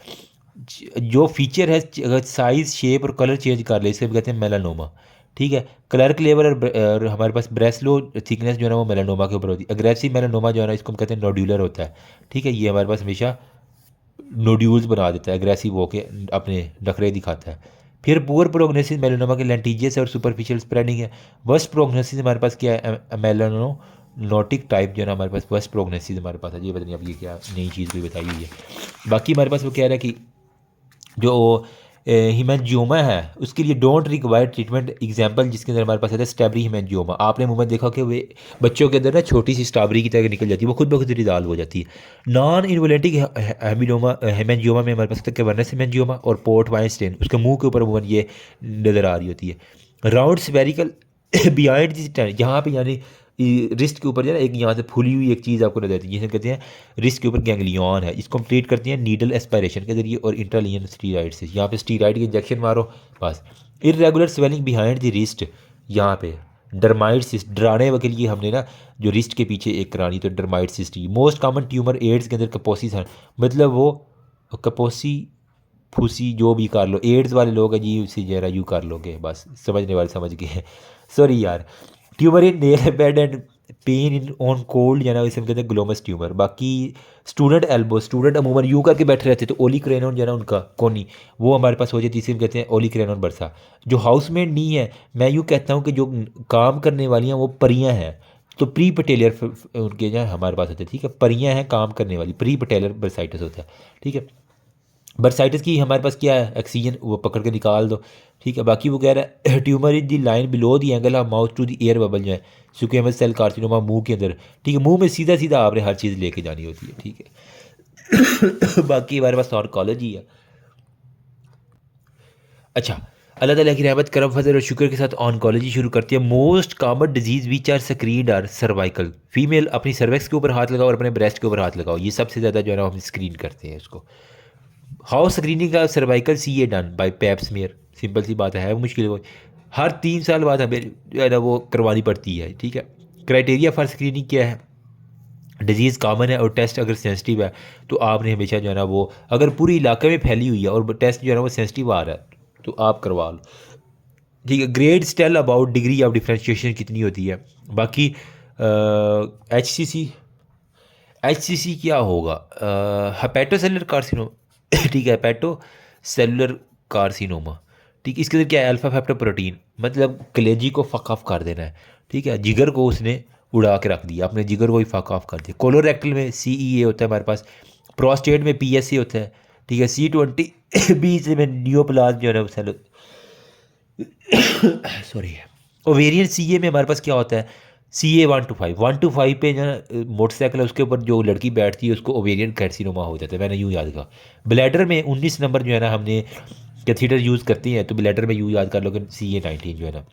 जो फीचर है, अगर साइज़ शेप और कलर चेंज कर ले, इसे भी कहते हैं मेलानोमा, ठीक है। क्लर्क लेवल और हमारे पास ब्रेसलो थिकनेस जो है ना वो मेलानोमा के ऊपर होती है। अग्रेसिव मेलानोमा जो है ना इसको हम कहते हैं नोड्यूलर होता है, ठीक है। ये हमारे पास हमेशा नोड्यूल्स बना देता है, अग्रेसिव होके अपने नखरे दिखाता है। फिर पुअर प्रोग्नोसिस मेलानोमा के लेंटिजियस और सुपरफिशियल स्प्रेडिंग है। वर्स्ट प्रोग्नोसिस हमारे पास क्या है, मेलानोटिक टाइप जो है ना हमारे पास वर्स्ट प्रोग्नोसिस हमारे पास है। ये पता नहीं अब ये क्या नई चीज़ भी बताई हुई है। बाकी हमारे पास वो कह रहा है कि जो हिमेंजियोमा है उसके लिए डोंट रिक्वायर ट्रीटमेंट। एग्जांपल जिसके अंदर हमारे पास आता है स्ट्रॉबेरी हिमेंजियोमा, आपने मुंह में देखा कि वे बच्चों के अंदर ना छोटी सी स्ट्रॉबेरी की तरह निकल जाती है, वो खुद ब खुद रिजॉल्व हो जाती है। नॉन इन्वोलेटिक हिमेंजियोमा में हमारे पास कैवर्नस हिमेंजियोमा और पोर्ट वाइन स्टेन, उसके मुंह के ऊपर मुंह ये नज़र आ रही होती है। राउंड स्फेरिकल बिहाइंड दिस यहाँ पे यानी रिस्ट के ऊपर जो है ना एक यहाँ से फूली हुई एक चीज़ आपको नजर आती है, जिसे कहते हैं रिस्ट के ऊपर गैंग्लियन है। इसको हम ट्रीट करते हैं नीडल एस्पायरेशन के जरिए और इंट्रालियन स्टीराइड से। यहाँ पे स्टीराइड के इंजेक्शन मारो बस। Irregular swelling behind the wrist, यहाँ पे डर्माइड सिस्ट, डराने के लिए हमने ना जो रिस्ट के पीछे एक करानी, तो dermoid cyst. Most common tumour AIDS के अंदर कपोसिस है, मतलब वो कपोसी फूसी जो भी कर लो, एड्स वाले लोग हैं जी, उसी जरा यू कर लोगे, बस समझने वाले समझ गए। सॉरी यार। Tumour in nail bed and pain in on cold, या ना इसे हम कहते हैं ग्लोमस ट्यूमर। बाकी स्टूडेंट एल्बो, स्टूडेंट अमूमन यूँ करके बैठे रहते तो ओली क्रेनोन जो है ना उनका कोनी, वो हमारे पास हो जाती है, इसे हम कहते हैं ओली क्रेनोन बरसा। जो हाउसमेड नहीं है, मैं यूँ कहता हूँ कि जो काम करने वाली हैं वो परियाँ हैं, तो प्री पटेलियर उनके जो हमारे पास होते हैं, ठीक है। परियाँ हैं काम करने वाली, प्री पटेलियर बर्साइटस होता है, ठीक है। बर्साइटिस की हमारे पास क्या है, ऑक्सीजन वो पकड़ के निकाल दो, ठीक है। बाकी वो कह रहा है tumour in the line below the angle of mouth to the air bubble जो है स्क्वैमस सेल कार्सिनोमा मुंह के अंदर, ठीक है। मुंह में सीधा सीधा आपने हर चीज़ लेके जानी होती है, ठीक है। बाकी हमारे पास ऑर्कोलॉजी है। अच्छा, अल्लाह ताला की रहमत करम फजल और शुक्र के साथ ऑनकोलॉजी शुरू करती है। Most common disease which are screened are cervical. Female अपनी सर्वेक्स के ऊपर हाथ लगाओ और अपने ब्रेस्ट के ऊपर हाथ लगाओ, ये सबसे ज़्यादा जो है ना हम स्क्रीन करते हैं इसको। हाउ स्क्रीनिंग का cervical CA done by pap smear, simple सी बात है, वो मुश्किल वो हर 3 साल बाद हमें जो है ना वो करवानी पड़ती है, ठीक है। क्राइटेरिया फॉर स्क्रीनिंग क्या है, डिजीज़ कॉमन है और टेस्ट अगर सेंसिटिव है तो आपने हमेशा जो है ना वो, अगर पूरी इलाके में फैली हुई है और टेस्ट जो है ना वो सेंसिटिव आ रहा है तो आप करवा लो, ठीक है। Grade tell about degree of differentiation कितनी होती है। बाकी HCC क्या होगा, हेपेटोसेलुलर कार्सिनोमा, ठीक है, हेपेटोसेलुलर कार्सिनोमा, ठीक। इसके अंदर क्या है, अल्फा फेप्टोप्रोटीन, मतलब कलेजी को फक ऑफ कर देना है, ठीक है। जिगर को उसने उड़ा के रख दिया, अपने जिगर को ही फक ऑफ कर दिया। कोलोरेक्टल में CEA होता है हमारे पास, प्रोस्टेट में PSA होता है, ठीक है। C20 में नियोप्लाज्म जो है ना सेल, सॉरी। ओवेरियन CA में हमारे पास क्या होता है, CA 1 to 5 पे जो है मोटरसाइकिल है उसके ऊपर जो लड़की बैठती है उसको ओवेरियन कैर्सिनोमा हो जाता है, मैंने यूँ याद कहा। ब्लैडर में 19 नंबर जो है ना हमने कैथीटर यूज़ करते हैं, तो ब्लैडर में यूँ याद कर लो कि CA 19 जो है ना।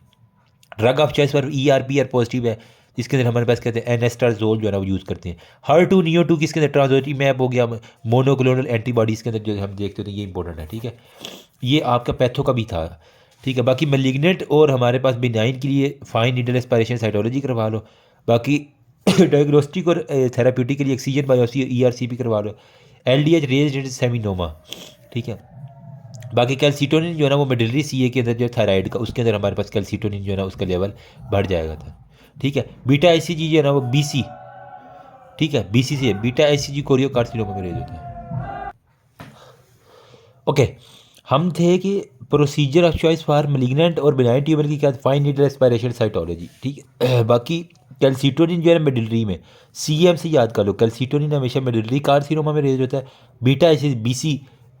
ड्रग ऑफ चॉइस पर ERP पॉजिटिव है, जिसके अंदर हमारे पास कहते हैं एनेस्टाजोल जो है ना वो यूज़ करते हैं। HER2 NEO2 किसके अंदर, ट्रांसपोर्टिव मैप हो गया, मोनोक्लोनल एंटीबॉडीज़ के अंदर जो हम देखते हैं, ये इंपॉर्टेंट है, ठीक है। ये आपका पैथो का भी था, ठीक है। बाकी मैलिग्नेंट और हमारे पास बिनाइन के लिए फाइन नीडल एस्पायरेशन साइटोलॉजी करवा लो। बाकी डायग्नोस्टिक और थेराप्यूटिक के लिए ऑक्सीजन बायोप्सी ERCP करवा लो। LDH रेज्ड सेमिनोमा, ठीक है। बाकी कैल्सीटोनिन जो है ना वो मिडिलरी CA के अंदर जो थायराइड का, उसके अंदर हमारे पास कैल्सीटोनिन जो है ना उसका लेवल बढ़ जाएगा था, ठीक है। बीटा ICG जो है ना वो BC, ठीक है, BC से बीटा ICG कोरियो कार्सिनोमा में रेज होता है। ओके, हम थे कि procedure of choice for malignant और बिनाइन ट्यूमर की क्या, फाइन नीडल एस्पायरेशन साइटोलॉजी, ठीक है। बाकी कैल्सीटोनिन जो है मिडिलरी में, CM से याद कर लो, कैल्सीटोनिन हमेशा मिडिलरी कार्सिनोमा में रेज होता है। बीटा ICG BC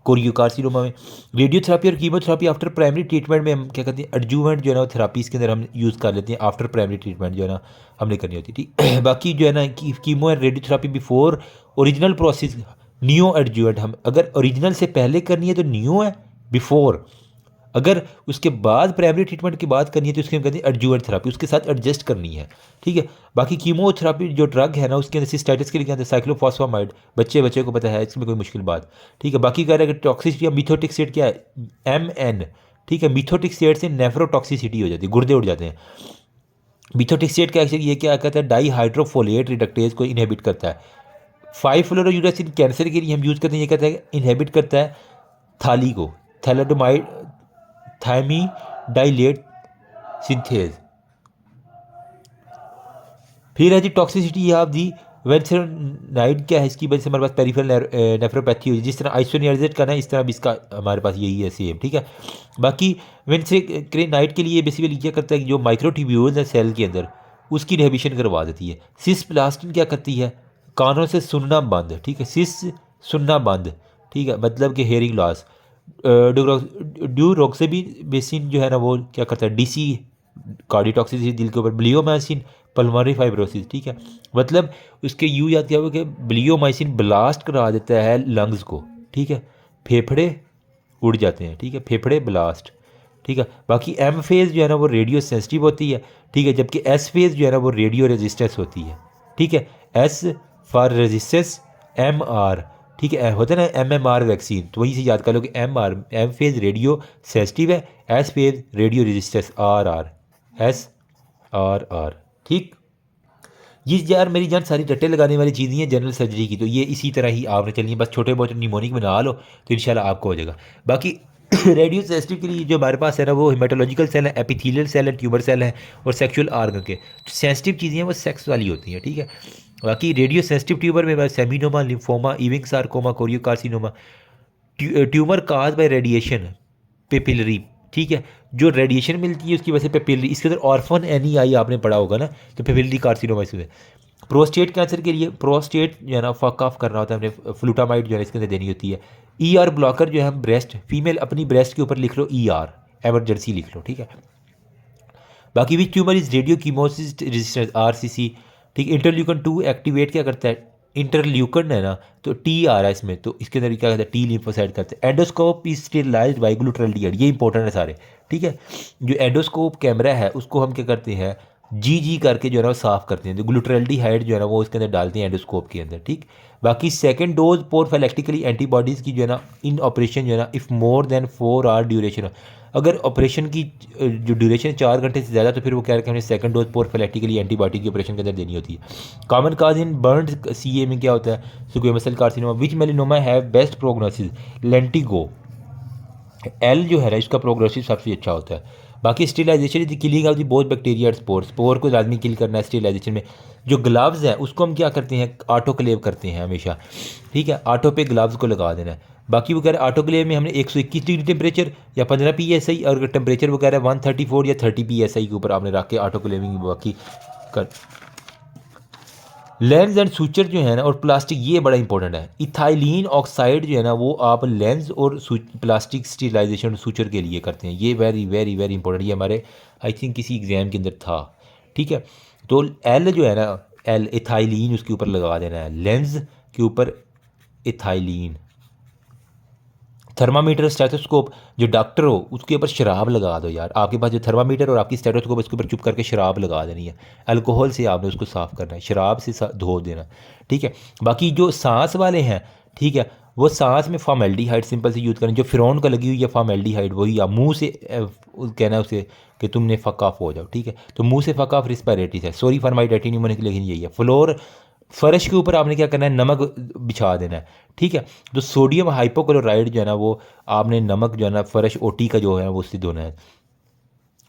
कोरियोकार्सिनोमा में। रेडियोथेरापी और कीमोथेरापी आफ्टर प्राइमरी ट्रीटमेंट में हम क्या करते हैं, एडजुवेंट जो है ना थेरापी इसके अंदर हम यूज़ कर लेते हैं, आफ्टर प्राइमरी ट्रीटमेंट जो है ना हमने करनी होती है, ठीक। बाकी जो है ना chemo and radiotherapy before original process new adjuvant, हम अगर ओरिजिनल से पहले करनी है तो न्यू है बिफोर, अगर उसके बाद प्राइमरी ट्रीटमेंट की बात करनी है तो उसके हम कहते हैं एडजुवेंट थेरापी, उसके साथ एडजस्ट करनी है, ठीक है। बाकी कीमोथेरापी जो ड्रग है ना उसके अंदर सिस्टाइटिस के लिए कहते हैं साइक्लोफॉस्फामाइड, बच्चे को पता है, इसमें कोई मुश्किल बात, ठीक है। बाकी कह रहा है कि टॉक्सिसिटी या मिथोट्रिक्सेट क्या है, MN, ठीक है। मिथोट्रिक्सेट से नेफ्रोटॉक्सिसिटी हो जाती है, गुर्दे उड़ जाते हैं। मिथोट्रिक्सेट का एक्चुअली ये क्या कहता है, डाई हाइड्रोफोलेट रिडक्टेज को इनहिबिट करता है। 5-फ्लोरोयूरेसिल कैंसर के लिए हम यूज़ करते हैं, ये कहता है इनहिबिट करता है थाली को, थैलेडोमाइड थायमीडाइलेट सिंथेज। फिर है जी टॉक्सिसिटी ऑफ दी वेंसेनाइड, क्या है इसकी वजह से हमारे पास पेरिफेरल नेफ्रोपैथी हुई, जिस तरह आइसोनियाजिड का ना इस तरह भी इसका हमारे पास यही है सेम, ठीक है। बाकी वेंसेक्रेनाइड के लिए बेसिकली क्या करता है कि जो माइक्रोट्यूब्यूल्स है सेल के अंदर उसकी इनहिबिशन करवा देती है। सिस्प्लास्टिन क्या करती है, कानों से सुनना बंद, ठीक है, सिस सुनना बंद, ठीक है, मतलब कि हेयरिंग लॉस। ड्यूरोक्सेबिन जो है ना वो क्या करता है, DC कार्डियोटॉक्सिसिटी दिल के ऊपर। ब्लियोमाइसिन पल्मोनरी फाइब्रोसिस, ठीक है, मतलब उसके यूँ याद किया हुआ कि ब्लियोमाइसिन ब्लास्ट करा देता है लंग्स को, ठीक है, फेफड़े उड़ जाते हैं, ठीक है, फेफड़े ब्लास्ट, ठीक है। बाकी M फेज़ जो है ना वो रेडियो सेंसिटिव होती है, ठीक है, जबकि S फेज़ जो है ना वो रेडियो रेजिस्टेंस होती है, ठीक है। S फॉर रेजिस्टेंस MR, ठीक है, होता है ना MMR वैक्सीन, तो वहीं से याद कर लो कि M फेज़ रेडियो सेंसिटिव है, S phase radio resistance SRR, ठीक। ये यार मेरी जान सारी रट्टे लगाने वाली चीज़ें हैं जनरल सर्जरी की, तो ये इसी तरह ही आपने चलनी है, बस छोटे बहुत निमोनिक बना लो तो इंशाल्लाह आपको हो जाएगा। बाकी रेडियो सेंसिटिव के लिए जो हमारे पास है ना वो हेमाटोलॉजिकल सेल है, एपिथेलियल सेल है, ट्यूमर सेल है और सेक्सुअल आर्गन के सेंसिटिव चीज़ें हैं वो सेक्स वाली होती हैं, ठीक है। बाकी रेडियो सेंसिटिव ट्यूमर में seminoma, lymphoma, Ewing sarcoma, choriocarcinoma, tumour cause by radiation papillary, ठीक है, जो रेडिएशन मिलती है उसकी वजह से पेपिलरी, इसके अंदर ऑर्फन NEI आपने पढ़ा होगा ना, तो पेपिलरी कार्सिनोमा इसमें। प्रोस्टेट कैंसर के लिए प्रोस्टेट जो है ना फक ऑफ करना होता है, हमने फ्लूटामाइड जो है इसके अंदर देनी होती है। ER ब्लॉकर जो है हम ब्रेस्ट फीमेल अपनी ब्रेस्ट के ऊपर लिख लो ER एमरजेंसी लिख लो, ठीक है। बाकी which tumour is radio chemosis resistance RCC, ठीक। इंटरल्यूकन 2 एक्टिवेट क्या करता है, इंटरल्यूकन है ना तो T आ रहा है इसमें, तो इसके अंदर क्या कहता है T लिम्फोसाइट करते हैं। एंडोस्कोप इज स्टेरिलाइज्ड बाय ग्लूटरल्डिहाइड, ये इंपॉर्टेंट है सारे, ठीक है। जो एंडोस्कोप कैमरा है उसको हम क्या करते हैं जी करके जो है ना वो साफ़ करते हैं, तो ग्लूटरल्डिहाइड जो है ना वो इसके अंदर डालते हैं एंडोस्कोप के अंदर, ठीक। बाकी सेकंड डोज प्रोफाइलैक्टिकली एंटीबॉडीज़ की जो है ना इन ऑपरेशन जो है ना if more than 4 hour duration, अगर ऑपरेशन की जो ड्यूरेशन 4 घंटे से ज़्यादा तो फिर वो कह रहे हैं कि हमें सेकंड डोज प्रोफाइलैक्टिकली एंटीबॉडी की ऑपरेशन के अंदर देनी होती है। Common cause in burn CA में क्या होता है, squamous cell carcinoma, which melanoma have best prognosis, lentigo L जो है ना इसका प्रोग्नोसिस सबसे अच्छा होता है। बाकी sterilisation is killing of the both bacteria spore को लाजमी किल करना है स्टेरिलाइजेशन में। जो ग्लव्स हैं उसको हम क्या करते हैं ऑटोक्लेव करते हैं हमेशा, ठीक है, ऑटो पे ग्लव्स को लगा देना है। बाकी वो कह रहे हैं ऑटोक्लेव में हमने 121 डिग्री टेम्परेचर या 15 PSI, और टेम्परेचर वो कह रहा है 134 या 30 PSI के ऊपर आपने रख के ऑटोक्लेविंग बाकी कर। लेंस एंड सूचर जो है ना और प्लास्टिक, ये बड़ा इंपॉर्टेंट है। इथाइलिन ऑक्साइड जो है ना वो आप लेंस और प्लास्टिक स्टेरिलाइजेशन सूचर के लिए करते हैं, ये वेरी वेरी वेरी इंपॉर्टेंट, ये हमारे आई थिंक किसी एग्जाम के अंदर था, ठीक है। तो L जो है ना L इथाइलिन उसके ऊपर लगा देना है, लेंस के ऊपर इथाइलिन। थर्मामीटर स्टेथोस्कोप, जो डॉक्टर हो उसके ऊपर शराब लगा दो यार, आपके पास जो थर्मामीटर और आपकी स्टेथोस्कोप इसके ऊपर चुप करके शराब लगा देनी है, अल्कोहल से आपने उसको साफ़ करना है, शराब से धो देना, ठीक है। बाकी जो सांस वाले हैं, ठीक है, वो सांस में फॉर्मेल्डिहाइड सिंपल से यूज़ करें, जो फिरौन का लगी हुई है फॉर्मेल्डिहाइड वही आप मुंह से कहना है उसे कि तुमने फ़क ऑफ हो जाओ, ठीक है, तो मुंह से फ़क ऑफ रिस्पायरेटरी है, sorry for my dieting mnemonic, लेकिन यही है। फ्लोर फर्श के ऊपर आपने क्या करना है नमक बिछा देना है, ठीक है। तो सोडियम हाइपोक्लोराइड जो है ना वो आपने नमक जो है ना फर्श OT का जो है वो उससे धोना है।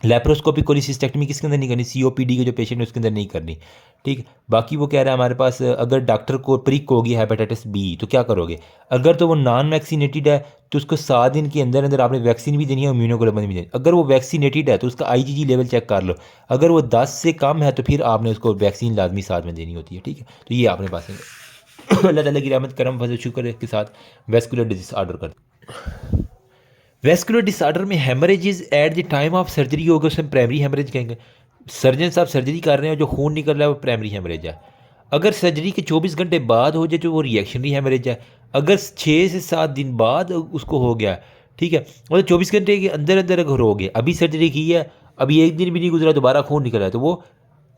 लेप्रोस्कोपिक कोलिसिस्टेक्टमी किसके अंदर नहीं करनी, COPD के जो पेशेंट है उसके अंदर नहीं करनी, ठीक। बाकी वो कह रहा है हमारे पास अगर डॉक्टर को प्रिक होगी हेपेटाइटिस B तो क्या करोगे, अगर तो वो नॉन वैक्सीनेटेड है तो उसको 7 दिन के अंदर अंदर आपने वैक्सीन भी देनी है, इम्यूनोग्लोबुलिन भी देनी है। अगर वो वैक्सीनेटेड है तो उसका IgG लेवल चेक कर लो, अगर वो 10 से कम है तो फिर आपने उसको वैक्सीन लाजमी साथ में देनी होती है, ठीक है। तो ये आपने पास अल्लाह ताला की रहमत करम फजल शुक्र के साथ वैस्कुलर डिजीज ऑर्डर कर। वेस्कुलर डिसऑर्डर में haemorrhages at the time of surgery होगा, उसमें प्राइमरी हेमरेज कहेंगे। सर्जन साहब सर्जरी कर रहे हैं, जो खून निकल रहा है वो प्राइमरी हेमरेज है। अगर सर्जरी के 24 घंटे बाद हो जाए तो वो रिएक्शनरी हेमरेज है। अगर 6 से 7 दिन बाद उसको हो गया, ठीक है, मतलब 24 घंटे के अंदर अंदर अगर हो गया, अभी सर्जरी की है, अभी एक दिन भी नहीं गुजरा, दोबारा खून निकल रहा है, तो वो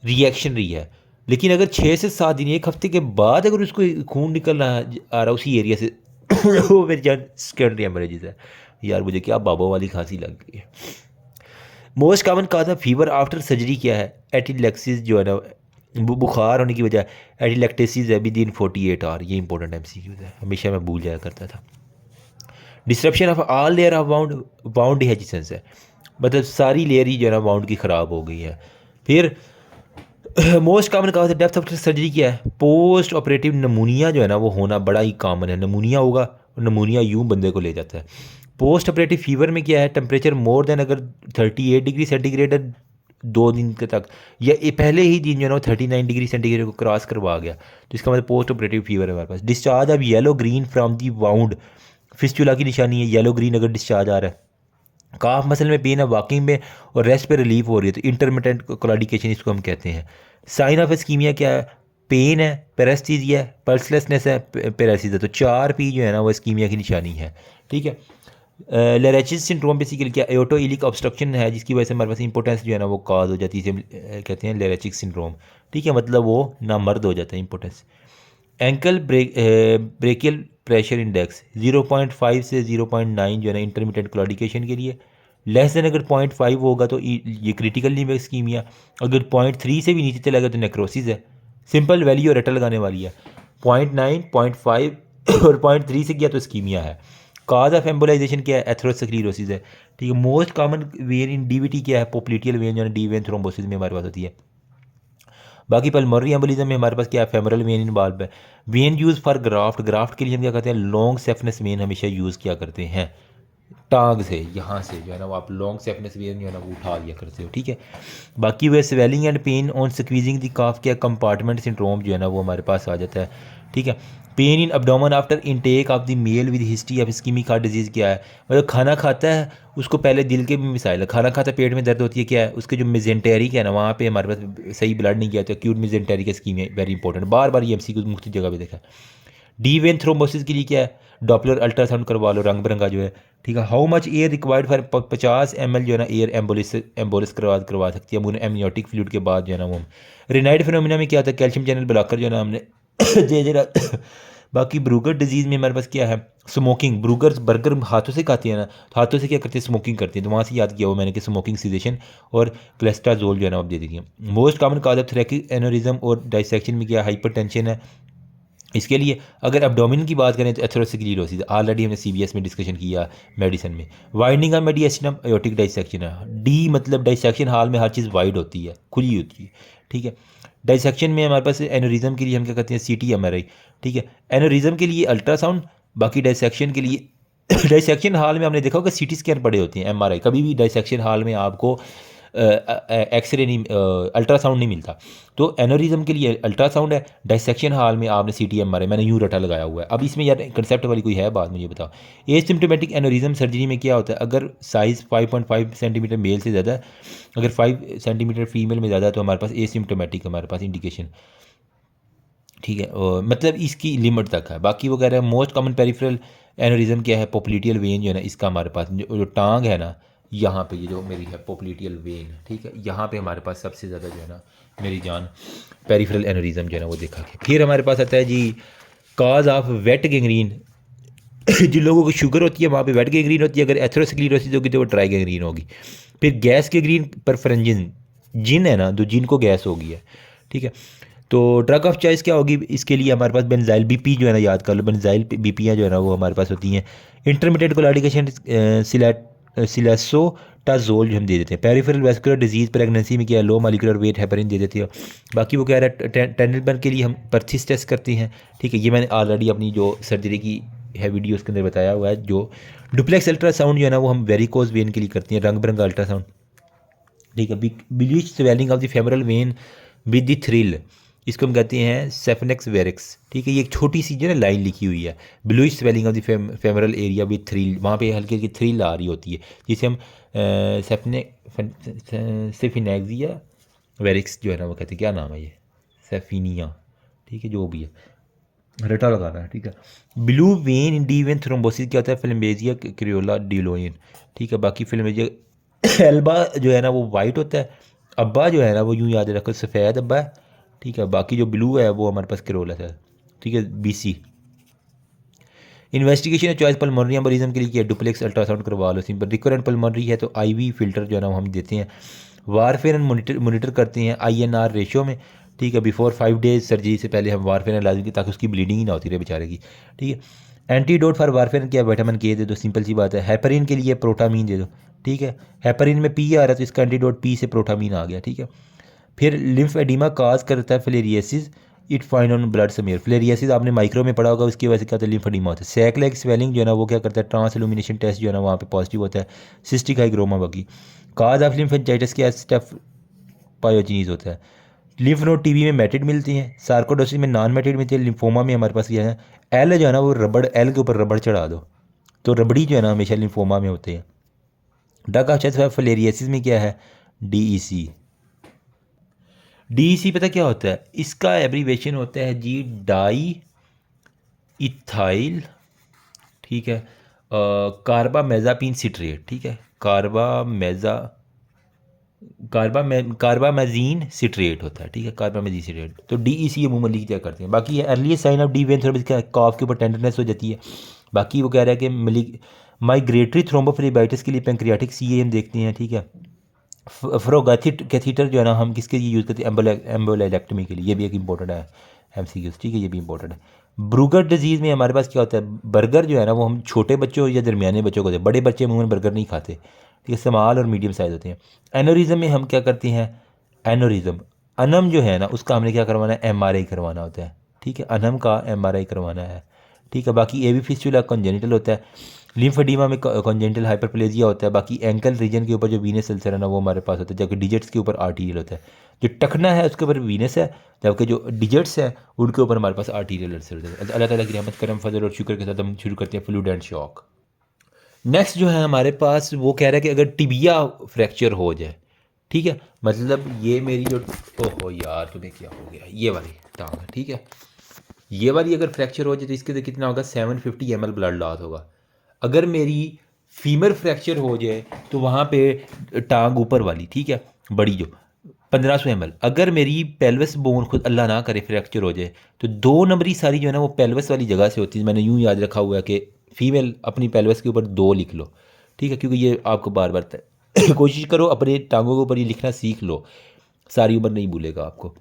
रिएक्शनरी है। लेकिन अगर 6 से 7 दिन, एक हफ्ते के बाद अगर उसको खून निकल रहा आ रहा उसी एरिया से वो मेरी जान सेकेंडरी हेमरेजेस है। यार मुझे क्या बाबा वाली खांसी लग गई है। Most common cause of fever after surgery क्या है? एटिलेक्सिस जो है ना, बुखार होने की वजह एटिलेक्टेसिस है विद इन 48 आवर। ये इंपॉर्टेंट एमसीक्यूज है, हमेशा मैं भूल जाया करता था। Disruption of all layer of wound dehiscence है, मतलब सारी लेयर ही जो है ना वाउंड की ख़राब हो गई है। फिर मोस्ट कॉमन काज डेप्थ आफ्टर सर्जरी क्या है? पोस्ट ऑपरेटिव नमूनिया जो है ना वो होना बड़ा ही कॉमन है। नमूनिया होगा, नमूनिया यूं बंदे को ले जाता है। पोस्ट ऑपरेटिव फीवर में क्या है? टेम्परेचर मोर देन अगर 38 डिग्री सेंटीग्रेड है 2 दिन के तक, या ये पहले ही दिन जो है ना 39 डिग्री सेंटीग्रेड को क्रॉस करवा गया, तो इसका मतलब पोस्ट ऑपरेटिव फीवर है हमारे पास। Discharge of yellow green from the wound, fistula की निशानी है येलो ग्रीन अगर डिस्चार्ज आ रहा है। काफ मसल में पेन है वॉकिंग में, और रेस्ट पे रिलीफ हो रही है, तो इंटरमिटेंट क्लॉडिकेशन इसको हम कहते हैं। साइन ऑफ इस्कीमिया क्या है? पेन है, पेरेस्थीजिया है, पल्सलेसनेस है, पेरासिस है। तो 4P जो है ना वो इस्कीमिया की निशानी है, ठीक है। लेरेचिस सिंड्रोम बेसिकली क्या? एओटो इलिक ऑब्स्ट्रक्शन है, जिसकी वजह से हमारे पास इंपोर्टेंस जो है ना वो काज हो जाती है, इसे कहते हैं लेरेचिक सिंड्रोम, ठीक है, मतलब वो नामर्द हो जाता है importance. Ankle brachial pressure index 0.5 से 0.9 जो है ना इंटरमीडिएट क्लॉडिकेशन के लिए। लेस देन अगर 0.5 होगा तो ये क्रिटिकल लीवर इस्कीमिया। अगर 0.3 से भी नीचे चला गया तो नेक्रोसिस है। सिंपल वैल्यू और रटल लगाने वाली है। 0.9, 0.5 और 0.3 से गया तो इस्कीमिया है। काज ऑफ एम्बोलाइजेशन क्या है? एथेरोस्क्लेरोसिस है, ठीक है। Most common when in DVT क्या है? पोप्लिटियल वेन जो है डी वेन थ्रोम्बोसिस में हमारे पास होती है। बाकी पल्मोनरी एम्बोलिज्म में हमारे पास क्या है? फेमरल वेन इन्वॉल्व है। When use for graft, graft के लिए हम क्या करते हैं? लॉन्ग सेफनेस वेन हमेशा यूज़ किया करते हैं। टांग से यहाँ से जो है ना वो आप लॉन्ग सेफनेस वेन जो है ना वो उठा लिया करते हो, ठीक है। बाकी वह swelling and pain on squeezing the calf क्या? कंपार्टमेंट सिंड्रोम जो है ना वो हमारे पास आ जाता है, ठीक है। Pain in abdomen after intake of the meal with history of ischaemic heart disease क्या है? मतलब खाना खाता है उसको पहले दिल के भी मिसाइल है, खाना खाता पेट में दर्द होती है, क्या है? उसके जो मिजेंटेरिक है ना वहाँ पे हमारे पास सही ब्लड नहीं गया, तो acute mesenteric ischaemia very important, बार बार ये एमसीक्यू मुख्तलिफ जगह पे देखा है। डी वेन थ्रोम्बोसिस के लिए क्या है? डॉपलर अल्ट्रासाउंड करवा लो, रंग बिरंगा जो है, ठीक है। How much air required for 50 ml जो है ना एयर एम्बोलिस करवा सकती है एमनियोटिक फ्लूइड के बाद जो है ना वो। रिनाइड फिनोमिना में क्या होता है? कैल्शियम चैनल ब्लॉकर जो है ना हमने जे बाकी ब्रूगर डिजीज़ में हमारे पास क्या है? स्मोकिंग, ब्रूगर बर्गर हाथों से खाती है ना, तो हाथों से क्या करते हैं? स्मोकिंग करती है, तो वहाँ से याद किया वो मैंने कि स्मोकिंग सीजेशन और कोलेस्ट्राजोल जो है ना आप दे दीजिए। Most common cause of thoracic aneurysm और डाइसेक्शन में क्या? हाइपरटेंशन है। इसके लिए अगर एब्डोमिन की बात करें तो एथेरोस्क्लेरोसिस, ऑलरेडी हमने सीबीएस में डिस्कशन किया मेडिसिन में। वाइडनिंग ऑफ मेडिएस्टिनम, एयोटिक डाइसेक्शन है। डी मतलब डाइसेक्शन हाल में हर चीज़ वाइड होती है, खुली होती है, ठीक है। डाइसेक्शन में हमारे पास एनोरिज्म के लिए हम क्या करते हैं? सीटी एमआरआई, ठीक है। एनोरिज्म के लिए अल्ट्रासाउंड, बाकी डाइसेक्शन के लिए डाइसेक्शन हाल में हमने देखा होगा सीटी स्कैन पड़े होते हैं, एमआरआई। कभी भी डाइसेक्शन हाल में आपको एक्सरे नहीं, अल्ट्रासाउंड नहीं मिलता, तो एनोरिज्म के लिए अल्ट्रासाउंड है, डाइसेक्शन हाल में आपने सीटी एमआरआई, मैंने यूं रटा लगाया हुआ है। अब इसमें यार कंसेप्ट वाली कोई है बात, मुझे बताओ। एसिम्प्टोमेटिक एनोरिज्म सर्जरी में क्या होता है? अगर साइज़ 5.5 सेंटीमीटर मेल से ज़्यादा है, अगर 5 सेंटीमीटर फीमेल में ज़्यादा है, तो हमारे पास एसिम्प्टोमेटिक हमारे पास इंडिकेशन, ठीक है। और मतलब इसकी लिमिट तक है। बाकी वो कह रहे हैं मोस्ट कॉमन पेरिफेरल एनोरिज्म क्या है? पोप्लिटियल वेन जो है ना, इसका हमारे पास जो टांग है ना, यहाँ पे ये जो मेरी है पोप्लिटियल वेन, ठीक है, यहाँ पे हमारे पास सबसे ज़्यादा जो है ना मेरी जान पेरिफेरल एनोरिज्म जो है ना वो देखा गया। फिर हमारे पास आता है जी काज ऑफ वेट गैंग्रीन। जिन लोगों को शुगर होती है वहाँ पे वेट गैंग्रीन होती है, अगर एथेरोस्क्लेरोसिस होगी तो वो ड्राई गैंग्रीन होगी। फिर गैस गैंग्रीन परफरेंजिन, जिन है ना, तो जिन को गैस होगी है, ठीक है। तो ड्रग ऑफ चॉइस क्या होगी इसके लिए? हमारे पास बेंजाइल बीपी जो है ना, याद कर लो, बेंजाइल बीपियाँ जो है ना वो हमारे पास होती हैं। इंटरमीडिएट कोलाडिकेशन सिलेसोटाजोल जो हम दे देते हैं। पेरिफेरल वेस्कुलर डिजीज़ प्रेगनेंसी में क्या है? लो मॉलिक्यूलर वेट हेपरिन दे देती है। बाकी वो कह रहा है टेंडलबर्न के लिए हम परथिस टेस्ट करते हैं, ठीक है। ये मैंने ऑलरेडी अपनी जो सर्जरी की है वीडियो उसके अंदर बताया हुआ है। जो डुप्लेक्स अल्ट्रासाउंड जो है ना वो हम वेरिकोज वेन के लिए करते हैं, रंग बिरंगा अल्ट्रासाउंड, ठीक है। Bluish swelling of the femoral vein with the thrill, इसको हम कहते हैं सेफनेक्स वेरिक्स, ठीक है। ये एक छोटी सी जो है लाइन लिखी हुई है, bluish swelling of the femoral area with thrill, वहाँ पे हल्की हल्की थ्रिल आ रही होती है, जिसे हम सेफिनेक्सिया वेरिक्स जो है ना वो कहते हैं। क्या नाम है ये, सेफिनिया, ठीक है, जो भी है, रटा लगाना है, ठीक है। Blue when D vein thrombosis क्या होता है, फिल्मेजिया क्रियोला डिलोइन, ठीक है। बाकी फिल्मेजिया एल्बा जो है ना वो वाइट होता है, अब्बा जो है ना वो यूँ याद रखो सफ़ेद अब्बा है, ठीक है। बाकी जो ब्लू है वो हमारे पास क्रियोला है, ठीक है। BC investigation choice pulmonary embolism के लिए किया, डुप्लेक्स अल्ट्रासाउंड करवा लो सिंपल। रिकरेंट पल्मोनरी है तो IV फिल्टर जो है ना वो हम देते हैं। वारफेरन मोनीटर करते हैं INR रेशो में, ठीक है। बिफोर 5 डेज सर्जरी से पहले हम वारफेरन लाजमी, ताकि उसकी ब्लीडिंग ही ना होती रहे बेचारे की, ठीक है। एंटीडोट फॉर वारफेरन क्या, विटामिन K दे दो, सिंपल सी बात है। हेपरिन के लिए प्रोटामीन दे दो, ठीक है। हेपरिन में P आ रहा है तो इसका एंटीडोट P से प्रोटामीन आ गया, ठीक है। फिर लिम्फ एडिमा काज करता है filariasis, it find on blood smear. Filariasis आपने माइक्रो में पढ़ा होगा, उसकी वजह से क्या होता है, लिम्फ एडिमा होता है। सैक लाइक स्वेलिंग जो है ना वो क्या करता है, ट्रांस इल्यूमिनेशन टेस्ट जो है ना वहाँ पे पॉजिटिव होता है। सिस्टिक हाइग्रोमा बाकी काज ऑफ लिम्फेंजाइटिस क्या, स्टेफ पायोजीनीज होता है। लिम्फ नोड TB में मेटेड मिलती हैं, सार्कोडोसिस में नॉन मेटेड मिलती है। लिम्फोमा में हमारे पास क्या है, एल जो है ना वो रबड़, एल के ऊपर रबड़ चढ़ा दो तो रबड़ी जो है ना हमेशा लिम्फोमा में होते हैं। डग ऑफ फिलेरियसिस में क्या है, DEC। DEC पता क्या होता है, इसका एब्रीवेशन होता है जी, डाई इथाइल, ठीक है, कार्बामेजापिन सिट्रेट, ठीक है। कार्बामेजीन सिट्रेट होता है, ठीक है, कार्बामेजीन सिट्रेट। तो DEC अमूमन क्या करते हैं। बाकी ये early sign of the vein thrombosis क्या, कॉफ के ऊपर टेंडरनेस हो जाती है। बाकी वो कह रहा है कि माइग्रेटरी थ्रोम्बोफ्लेबाइटिस के लिए पेंक्रियाटिक CAM देखते हैं, ठीक है। फ्रोगैथिट कैथीटर जो है ना हम किसके लिए यूज़ करते हैं, एम्बोलेक्टमी के लिए, ये भी एक इंपॉर्टेंट है MCQs, ठीक है, ये भी इंपॉर्टेंट है। ब्रूगर डिजीज़ में हमारे पास क्या होता है, बर्गर जो है ना वो हम छोटे बच्चों या दरमियाने बच्चों को देते हैं, बड़े बच्चे अमूमन बर्गर नहीं खाते, ठीक है, स्मॉल और मीडियम साइज़ होते हैं। एनोरिज्म में हम क्या करते हैं, एनोरिज्म अनम जो है ना उसका हमने क्या करवाना है, MRI करवाना होता है, ठीक है, अनम का MRI करवाना है, ठीक है। बाकी AV फिस्टुला कॉन्जेनिटल होता है। लिम्फेडिमा में कॉन्जेनिटल हाइपरप्लेजिया होता है। बाकी एंकल रीजन के ऊपर जो वीनस अल्सर है ना वो हमारे पास होता है, जबकि डिजिट्स के ऊपर आर्टीरियल होता है। जो टखना है उसके ऊपर वीनस है, जबकि जो डिजिट्स है उनके ऊपर हमारे पास आर्टीरियल अल्सर होता है। अल्लाह ताला की रहमत करम फजल और शुक्र के साथ हम शुरू करते हैं फ्लूइड एंड शॉक। नेक्स्ट जो है हमारे पास वो कह रहा है कि अगर टिबिया फ्रैक्चर हो जाए, ठीक है, मतलब ये मेरी जो, ओहो यार तुम्हें क्या हो गया, ये वाली टांग है, ठीक है, ये वाली अगर फ्रैक्चर हो जाए तो इसके अंदर कितना होगा, 750 ml ब्लड लॉस होगा। अगर मेरी फीमर फ्रैक्चर हो जाए तो वहाँ पे टांग ऊपर वाली, ठीक है, बड़ी जो 1500 ml। अगर मेरी पेल्विस बोन खुद अल्लाह ना करे फ्रैक्चर हो जाए तो 2 नंबरी सारी जो है ना वो पेल्विस वाली जगह से होती है। मैंने यूँ याद रखा हुआ है कि फीमेल अपनी पेल्विस के ऊपर 2 लिख लो, ठीक है, क्योंकि ये आपको बार बार कोशिश करो अपने टांगों के ऊपर ये लिखना सीख लो, सारी उम्र नहीं भूलेगा आपको।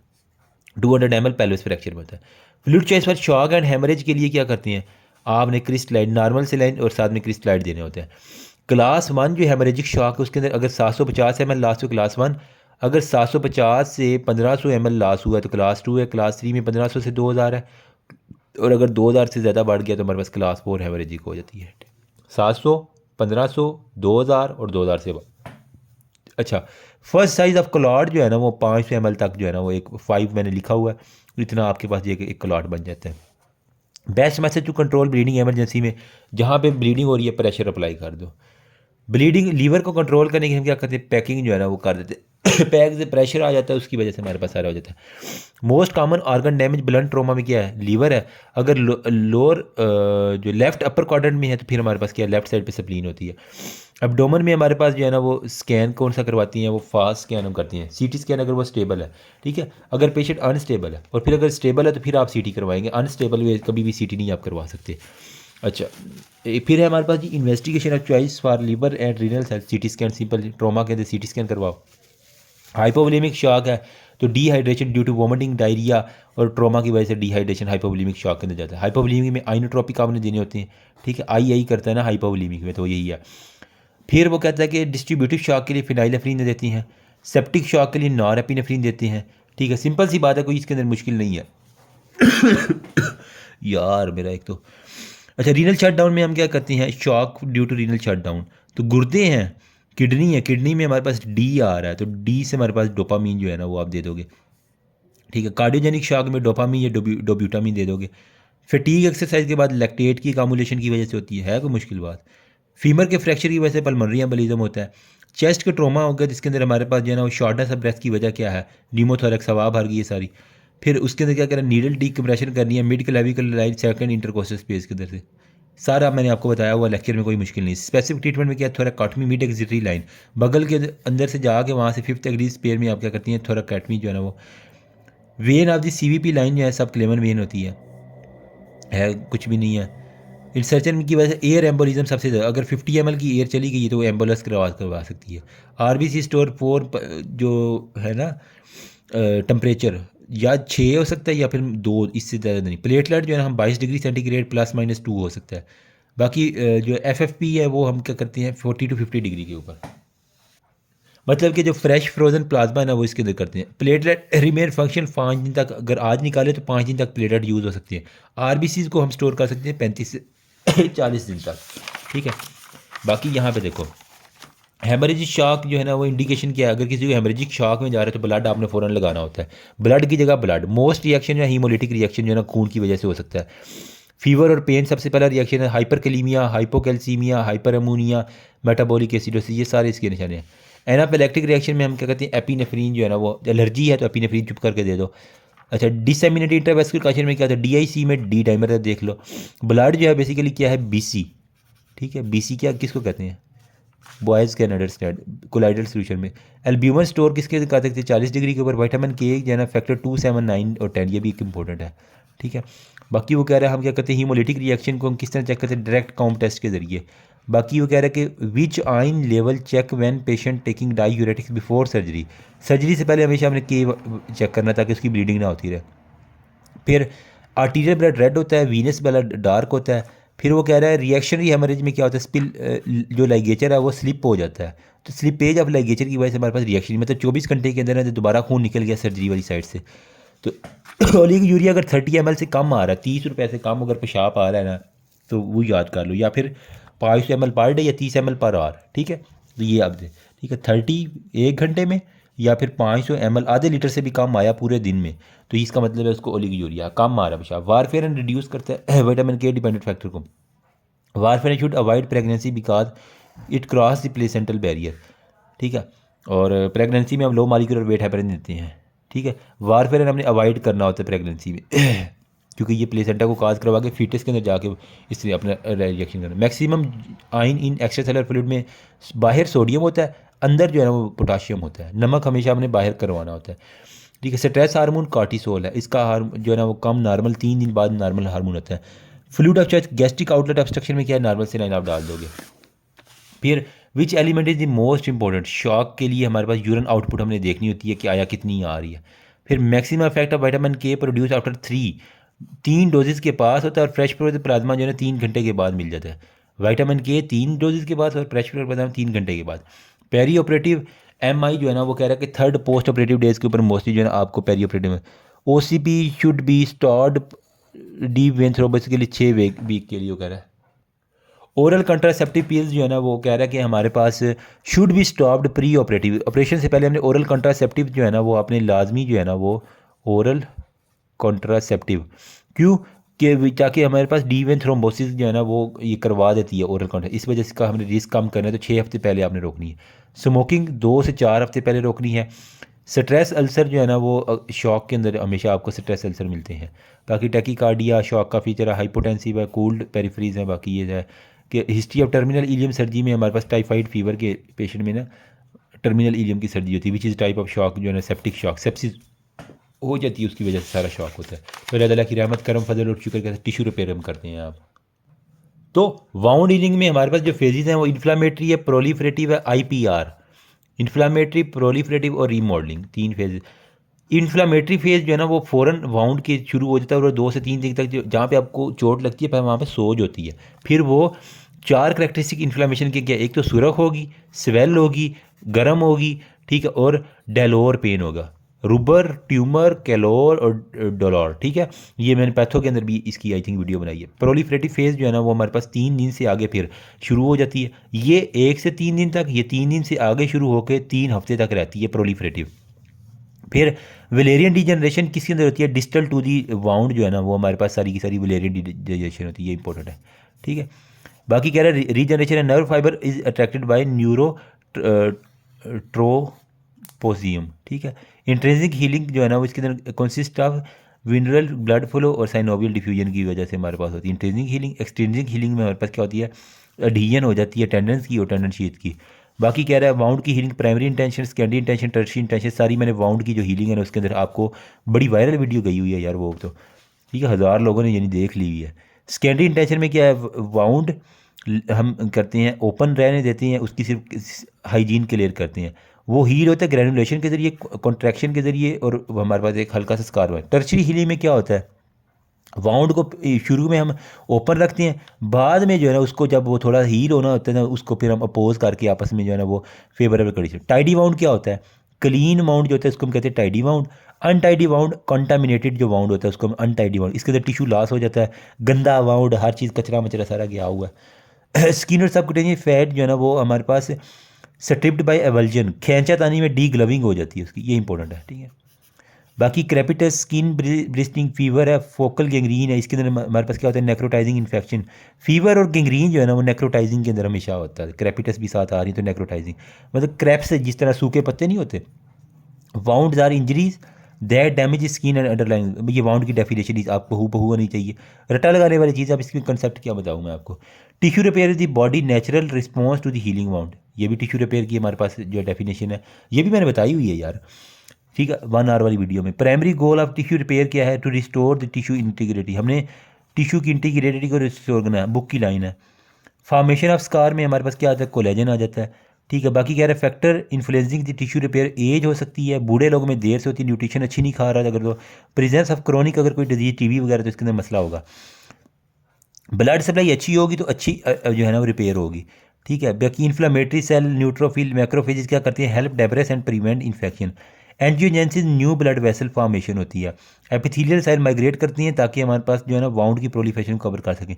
200 ml पेल्विस फ्रैक्चर में होता है। Fluid choice for shock and haemorrhage के लिए क्या करते हैं, आपने क्रिस्टलाइड नॉर्मल सेलाइन और साथ में क्रिस्टलाइड देने होते हैं। क्लास 1 जो हेमरेजिक शॉक है उसके अंदर अगर 750 ml लास्ट हो क्लास 1, अगर 750 से 1500 ml लास्ट हुआ है तो क्लास 2 है। क्लास 3 में 1500 से 2000 है, और अगर 2000 से ज़्यादा बढ़ गया तो हमारे पास क्लास 4 हेमरेजिक हो जाती है। 700, 1500, 2000 और 2000 से अच्छा। फर्स्ट साइज़ ऑफ क्लॉट जो है ना वो 500 ml तक जो है ना वो एक 5 मैंने लिखा हुआ है, इतना आपके पास ये एक क्लॉट बन जाता है। Best message to control bleeding emergency में, जहाँ पे ब्लीडिंग हो रही है प्रेशर अप्लाई कर दो। ब्लीडिंग लीवर को कंट्रोल करने के हम क्या करते हैं, पैकिंग जो है ना वो कर देते हैं पैक से प्रेशर आ जाता है, उसकी वजह से हमारे पास सारा हो जाता है। Most common organ damage blunt trauma में क्या है, लीवर है। अगर लोअर जो लेफ्ट अपर क्वाड्रेंट में है तो फिर हमारे पास क्या है, लेफ्ट साइड पे स्प्लीन होती है। एब्डोमेन में हमारे पास जो है ना वो स्कैन कौन सा करवाती हैं, वो फास्ट स्कैन हम करती हैं, CT स्कैन अगर वो स्टेबल है, ठीक है। अगर पेशेंट अनस्टेबल है, और फिर अगर स्टेबल है तो फिर आप CT करवाएंगे, अनस्टेबल में कभी भी CT नहीं आप करवा सकते। अच्छा, फिर है हमारे पास जी investigation of choice for liver and renal cell, CT scan simple, trauma के अंदर CT स्कैन करवाओ। हाइपोवोलेमिक शॉक है तो dehydration due to vomiting, diarrhoea और ट्रोमा की वजह से डिहाइड्रेशन हाइपोवोलेमिक शॉक के अंदर जाता है। हाइपोवोलेमिक में आइनोट्रोपिक आपने देने होते हैं, ठीक है, आई करता है ना हाइपोवोलेमिक में, तो यही है। फिर वो कहता है कि डिस्ट्रीब्यूटिव शॉक के लिए फिनाइलेफ्रीन देती हैं, सेप्टिक शॉक के लिए नॉरएपिनेफ्रीन देते हैं, ठीक है, सिंपल सी बात है, कोई इसके अंदर मुश्किल नहीं है यार मेरा एक तो अच्छा। रीनल शटडाउन में हम क्या करते हैं, shock due to renal shutdown, तो गुर्दे हैं, किडनी है, किडनी में हमारे पास D आ रहा है तो D से हमारे पास डोपामीन जो है ना वो आप दे दोगे। ठीक है। कार्डियोजेनिक शॉक में डोपामीन या डोब्यूटामीन दे दोगे। फटीग एक्सरसाइज के बाद लैक्टेट की कामुलेशन की वजह से होती है कोई मुश्किल बात। फीमर के फ्रैक्चर की वजह से पल्मोनरी एम्बोलिज्म होता है। चेस्ट का ट्रोमा होगा जिसके अंदर हमारे पास जो है ना वो शॉर्टनेस ऑफ ब्रेथ की वजह क्या है, न्यूमोथोरैक्स, हवा भर गई है सारी। फिर उसके अंदर क्या करें, नीडल डीकम्प्रेशन करनी है mid clavicle line second intercostal space के अंदर से। सारा मैंने आपको बताया हुआ लेक्चर में, कोई मुश्किल नहीं। स्पेसिफिक ट्रीटमेंट में क्या है, थोरैक्टॉमी मिड एक्सिटरी लाइन बगल के अंदर से जाके वहाँ से फिफ्थ एग्री स्पेयर में आप क्या करती हैं, थोरैक्टॉमी जो है ना वो। When of the CVP line जो है सब क्लेमन वेन होती है कुछ भी नहीं है। इंसर्जन की वजह से एयर एम्बोलिज्म सबसे ज़्यादा, अगर 50 ml की एयर चली गई तो वो एम्बोलस करवा सकती है। आरबीसी स्टोर 4 जो है ना टेम्परेचर या 6 हो सकता है या फिर 2, इससे ज़्यादा नहीं। प्लेटलेट जो है ना हम 22 डिग्री सेंटीग्रेड ±2 हो सकता है। बाकी जो FFP है वो हम क्या करते हैं 40 to 50 डिग्री के ऊपर। मतलब कि जो फ्रेश फ्रोजन प्लाज्मा है ना वो इसके अंदर करते हैं। प्लेटलेट रिमेन फंक्शन 5 दिन तक, अगर आज निकाले तो 5 दिन तक प्लेटलेट यूज़ हो सकती है। आरबीसीज को हम स्टोर कर सकते हैं 35 से 40 दिन तक, ठीक है। बाकी यहाँ पे देखो हेमरेजिक शॉक जो है ना वो इंडिकेशन क्या है, अगर किसी को हेमरेजिक शॉक में जा रहा है तो ब्लड आपने फ़ौरन लगाना होता है। ब्लड की जगह ब्लड, मोस्ट रिएक्शन या हीमोलिटिक रिएक्शन जो है ना खून की वजह से हो सकता है। फीवर और पेन सबसे पहला रिएक्शन है। Hyperkalaemia, hypocalcaemia, hyper ammonia, metabolic acidosis, ये सारे इसके निशाने हैं। एनाफिलैक्टिक रिएक्शन में हम क्या कहते हैं, एपिनेफ्रीन जो है ना वो, एलर्जी है तो एपिनेफ्रीन चुप करके दे दो। अच्छा, डिसएमिनेटेड इंटरवेस्कुलर कार्सिनोमा में क्या था, DIC में डी डाइमर देख लो। ब्लड जो है बेसिकली क्या है, BC, ठीक है। BC क्या किसको कहते हैं, बॉयज़ कैनेडर स्टैंड कोलाइडल सोल्यूशन में। एल्ब्यूमिन स्टोर किसके कहते थे, 40 डिग्री के ऊपर। विटामिन K जो है ना फैक्टर 2, 7, 9 और 10, ये भी एक इंपॉर्टेंट है, ठीक है। बाकी वो कह रहा है हम क्या कहते हैं, हीमोलिटिक रिएक्शन को हम किस तरह चेक करते हैं, डायरेक्ट काउंट टेस्ट के जरिए। बाकी वो कह रहा है कि which ion level check when patient taking diuretics before surgery. Surgery से पहले हमेशा हमने K चेक करना ताकि उसकी ब्लीडिंग ना होती रहे। फिर आर्टीरियल ब्लड रेड होता है, वीनस ब्लड डार्क होता है। फिर वो कह रहा है रिएक्शनरी हेमरेज में क्या होता है, स्पिल जो लाइगेचर है वो स्लिप हो जाता है। तो स्लिपेज ऑफ लाइगेचर की वजह से हमारे पास रिएक्शन, मतलब 24 घंटे के अंदर है तो दोबारा खून निकल गया सर्जरी वाली साइड से। तो ओलिग यूरिया अगर 30 ml से कम आ रहा है, 30 रुपये से कम अगर पेशाब आ रहा है ना, तो वो याद कर लो। या फिर 500 ml पर डे या 30 ml पर आवर, ठीक है। तो ये आप दे, ठीक है। 30 1 घंटे में, या फिर 500 ml आधे लीटर से भी कम आया पूरे दिन में, तो इसका मतलब है उसको ओलिग यूरिया कम आ रहा है पेशाब। वारफेर एंड रिड्यूस करता है विटामिन K डिपेंडेंट फैक्टर को। Warfarin should avoid pregnancy because it cross the placental barrier, ठीक है। और प्रेगनेंसी में हम लो मालिक्यूलर वेट हेपरिन देते हैं, ठीक है। वारफेर हमने अवॉइड करना होता है प्रेगनेंसी में क्योंकि ये प्लेसेंटा को काज करवा के फीटस के अंदर जाके इसलिए अपना रिएक्शन करना। मैक्सिमम आइन इन एक्स्ट्रासेलुलर फ्लूइड में बाहर सोडियम होता है, अंदर जो है ना वो पोटाशियम होता है। नमक हमेशा हमने बाहर करवाना होता है, ठीक है। स्ट्रेस हार्मोन कार्टिसोल है, इसका जो है ना वो कम नॉर्मल 3 दिन बाद नॉर्मल हार्मोन होता है। Fluid of choice gastric outlet obstruction में क्या है, नॉर्मल सेलाइन आप डाल दोगे। फिर which element is the most important, shock के लिए हमारे पास यूरिन आउटपुट हमने देखनी होती है कि आया कितनी आ रही है। फिर maximum effect of vitamin K produce after 3 doses के पास होता है, और फ्रेश प्लाज्मा जो है ना 3 घंटे के बाद मिल जाता है। विटामिन K 3 डोजेज़ के बाद और फ्रेश प्लाज्मा 3 घंटे के बाद। पेरी ऑपरेटिव MI जो है ना वो कह रहा है कि 3rd पोस्ट ऑपरेटिव डेज के ऊपर मोस्टली जो है ना आपको पेरी ऑपरेटिव में OCP should be stored deep vein thrombosis के लिए 6 वीक के लिए वो कह रहा है। ओरल कंट्रासेप्टिव पिल्स जो है ना वो कह रहा है कि हमारे पास should be stopped pre operative, operation से पहले हमने ओरल कंट्रासेप्टिव जो है ना वो अपने लाजमी जो है ना वो ओरल कंट्रासेप्टिव, क्यों कि ताकि हमारे पास डी वेन थ्रोम्बोसिस जो है ना वो ये करवा देती है ओरल कंट्रा, इस वजह से इसका हमने रिस्क कम करना है तो 6 हफ्ते पहले आपने रोकनी है। स्मोकिंग 2 से 4 हफ्ते पहले रोकनी है। स्ट्रेस अल्सर जो है ना वो शॉक के अंदर हमेशा आपको स्ट्रेस अल्सर मिलते हैं। बाकी टैकीकार्डिया शॉक का फीचर है, हाइपोटेंसिव है, कूल्ड पेरिफेरीज है। बाकी ये है कि history of terminal ileum surgery में हमारे पास टाइफाइड फीवर के पेशेंट में ना टर्मिनल इलियम की सर्जरी होती है, which is type of shock जो है ना सेप्टिक शॉक, सेप्सिस हो जाती है उसकी वजह से सारा शॉक होता है। तो अल्लाह ताला की रहमत करम फजल और शुक्र के टिश्यू रिपेयर हम करते हैं आप। तो वाउंड हीलिंग में हमारे पास जो फेजेस हैं वो इन्फ्लामेटरी है, प्रोलिफरेटिव है, IPR। इन्फ्लामेटरी, प्रोलिफरेटिव और रीमॉडलिंग 3 फेज। इन्फ्लामेटरी फेज जो है ना वो फ़ौरन वाउंड के शुरू हो जाता है और 2 से 3 दिन तक जो जहाँ पे आपको चोट लगती है वहाँ पे सोज होती है। फिर वो 4 करेक्टरिस्टिक इन्फ्लामेशन के क्या, एक तो सुरख होगी, स्वेल होगी, गर्म होगी, ठीक है, और डेलोर पेन होगा, रुबर, ट्यूमर, कैलोर और डोलोर, ठीक है। ये मैंने पैथो के अंदर भी इसकी आई थिंक वीडियो बनाई है। प्रोलिफरेटिव फेज जो है ना वो हमारे पास 3 दिन से आगे फिर शुरू हो जाती है। ये 1 से 3 दिन तक, ये 3 दिन से आगे शुरू होकर 3 हफ्ते तक रहती है प्रोलिफरेटिव। फिर वेलेरियन डिजनरेशन किसके अंदर होती है, डिस्टल टू दी वाउंड जो है ना, वो हमारे पास सारी की सारी वेलेरियन डिजनरेशन होती है, ये इंपॉर्टेंट है। ठीक है, बाकी कह रहा है रीजनरेशन है nerve fibre is attracted by neuro tropism. ठीक है, इंट्रेंसिक हीलिंग जो है ना वो इसके अंदर consist of venereal blood flow और साइनोवियल डिफ्यूजन की वजह से हमारे पास होती है इंट्रेंसिक हीलिंग। एक्सट्रिंसिक हीलिंग में हमारे पास क्या होती है, एडहीजन हो जाती है टेंडेंस की और टेंडन शीथ की। बाकी कह रहा है वाउंड की healing primary intention, secondary intention, tertiary intention, सारी मैंने वाउंड की जो हीलिंग है ना उसके अंदर आपको बड़ी वायरल वीडियो गई हुई है यार वो तो, ठीक है, 1000 लोगों ने यानी देख ली हुई है। सेकेंडरी इंटेंशन में क्या है, वाउंड हम करते हैं ओपन रहने देते हैं, उसकी सिर्फ हाइजीन क्लियर करते हैं, वो हील होता है ग्रेनुलेशन के ज़रिए, कॉन्ट्रैक्शन के ज़रिए, और हमारे पास एक हल्का सा स्कार है। टर्शियरी हीलिंग में क्या होता है, वाउंड को शुरू में हम ओपन रखते हैं, बाद में जो है ना उसको जब वो थोड़ा हील होना होता है ना उसको फिर हम अपोज करके आपस में जो है ना वो फेवरेबल कंडीशन। टाइडी वाउंड क्या होता है, क्लीन वाउंड जो होता है उसको हम कहते हैं tidy wound. Untidy wound contaminated जो वाउंड होता है उसको हम अनटाइडी वाउंड, इसके अंदर टिश्यू लॉस हो जाता है, गंदा वाउंड, हर चीज़ कचरा मचरा सारा गया हुआ है। स्किन और सबकुटेनियस फैट जो है ना वो हमारे पास स्ट्रिप्ड बाय एवल्जन, खींचा तानी में डी ग्लविंग हो जाती है उसकी, ये इंपॉर्टेंट है। ठीक है, बाकी क्रेपिटस स्किन ब्लिस्टिंग फीवर है, फोकल गैंग्रीन है, इसके अंदर हमारे पास क्या होता है नेक्रोटाइजिंग इन्फेक्शन। फीवर और गैंग्रीन जो है ना वो नेक्रोटाइजिंग के अंदर हमेशा होता है, क्रेपिटस भी साथ आ रही है तो नेक्रोटाइजिंग मतलब क्रैप्स जिस तरह सूखे पत्ते नहीं होते। Wounds are injuries that damage skin and underline, ये वाउंड की डेफिनेशन आपको हु बहू होनी चाहिए, रटा लगाने वाली चीज़। अब इसकी कंसेप्ट क्या बताऊँ मैं आपको, tissue repair is the body natural response to the healing wound, ये भी टिश्यू रिपेयर की हमारे पास जो डेफिनेशन है ये भी मैंने बताई हुई है यार, ठीक है, 1 आवर वाली वीडियो में। Primary goal of tissue repair क्या है, to restore the tissue integrity, हमने टिश्यू की इंटीग्रिटी को रिस्टोर करना है, बुक की लाइन है। फॉर्मेशन ऑफ स्कार में हमारे पास क्या आता है, कोलेजन आ जाता है। ठीक है, बाकी कह रहे हैं factor influencing the tissue repair, age हो सकती है, बूढ़े लोगों में देर से होती है, न्यूट्रिशन अच्छी नहीं खा रहा अगर तो, प्रेजेंस ऑफ क्रोनिक अगर कोई डिजीज टीबी वगैरह तो इसके अंदर मसला होगा। ब्लड सप्लाई अच्छी होगी तो अच्छी जो है ना वो रिपेयर होगी। ठीक है, बाकी इन्फ्लामेटरी सेल, न्यूट्रोफिल, मैक्रोफेजेस क्या करती हैं, help depress and prevent infection. Angiogenesis new blood vessel formation होती है। एपिथेलियल सेल माइग्रेट करती हैं ताकि हमारे पास जो है ना वाउंड की प्रोलिफरेशन कवर कर सकें।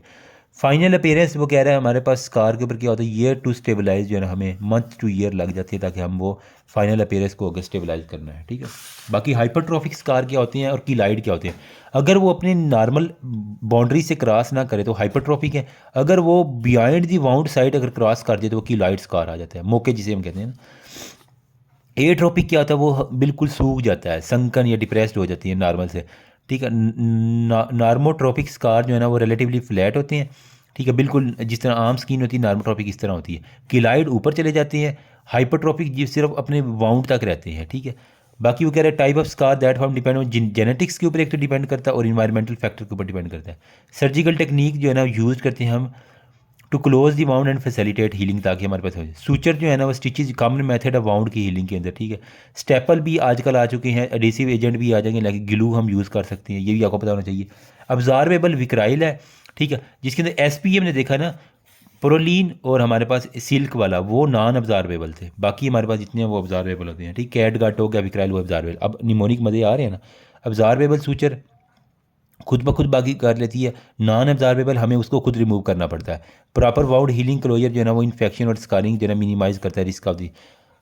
फाइनल अपीयरेंस वो कह रहा है हमारे पास स्कार के ऊपर क्या होता है, ईयर टू स्टेबलाइज जो है ना हमें मंथ टू ईयर लग जाती है ताकि हम वो फाइनल अपीयरेंस को अगर स्टेबलाइज करना है। ठीक है, बाकी हाइपरट्रॉफिक स्कार क्या होती हैं और कीलाइड क्या होते हैं, अगर वो अपनी नॉर्मल बाउंड्री से क्रॉस ना करे तो हाइपरट्रॉफिक है, अगर वो बिहाइंड दी वाउंड साइड अगर क्रॉस कर दे तो वो कीलाइड स्कार आ जाता है, मौके जिसे हम कहते हैं ना। एट्रोपिक क्या होता है, वो बिल्कुल सूख जाता है, संकन या डिप्रेस्ड हो जाती है नॉर्मल से। ठीक है, नार्मोट्रोपिक स्कार जो है ना वो रिलेटिवली फ्लैट होते हैं। ठीक है, बिल्कुल जिस तरह आम स्किन होती है नार्मोट्रोपिक इस तरह होती है। किलाइड ऊपर चले जाते हैं, हाइपरट्रोपिक जो सिर्फ अपने वाउंड तक रहते हैं। ठीक है, बाकी वो कह रहे हैं type of scar that form depend on genetics के ऊपर एक तो डिपेंड करता है और इन्वायरमेंटल फैक्टर के ऊपर डिपेंड करता है। सर्जिकल टेक्निक जो है ना यूज़ करते हैं हम to close the wound and facilitate healing, ताकि हमारे पास हो जाए। सूचर जो है ना वो स्टिचेज कॉमन मेथड है वाउंड की हीलिंग के अंदर। ठीक है, स्टेपल भी आजकल आ चुके हैं, एडेसिव एजेंट भी आ जाएंगे, लाइक ग्लू हम यूज़ कर सकते हैं, ये भी आपको पता होना चाहिए। अब्जॉर्बेबल विक्राइल है, ठीक है, जिसके अंदर एसपीएम ने देखा ना प्रोलीन और हमारे पास सिल्क वाला वो नॉन अब्जॉर्बेबल थे, बाकी हमारे पास जितने हैं वो अब्जॉर्बेबल होते हैं। ठीक, कैट गाट हो गया, विक्राइल वो अब्जॉर्बेबल। अब निमोनिक मज़े आ रहे हैं ना, अब्जॉर्बेबल सूचर खुद ब खुद बाकी कर लेती है, नॉन एब्जॉर्बेबल हमें उसको खुद रिमूव करना पड़ता है। प्रॉपर वाउंड हीलिंग क्लोजर जो है ना वो इन्फेक्शन और स्कारिंग जो है ना मिनिमाइज करता है रिस्क ऑफ दी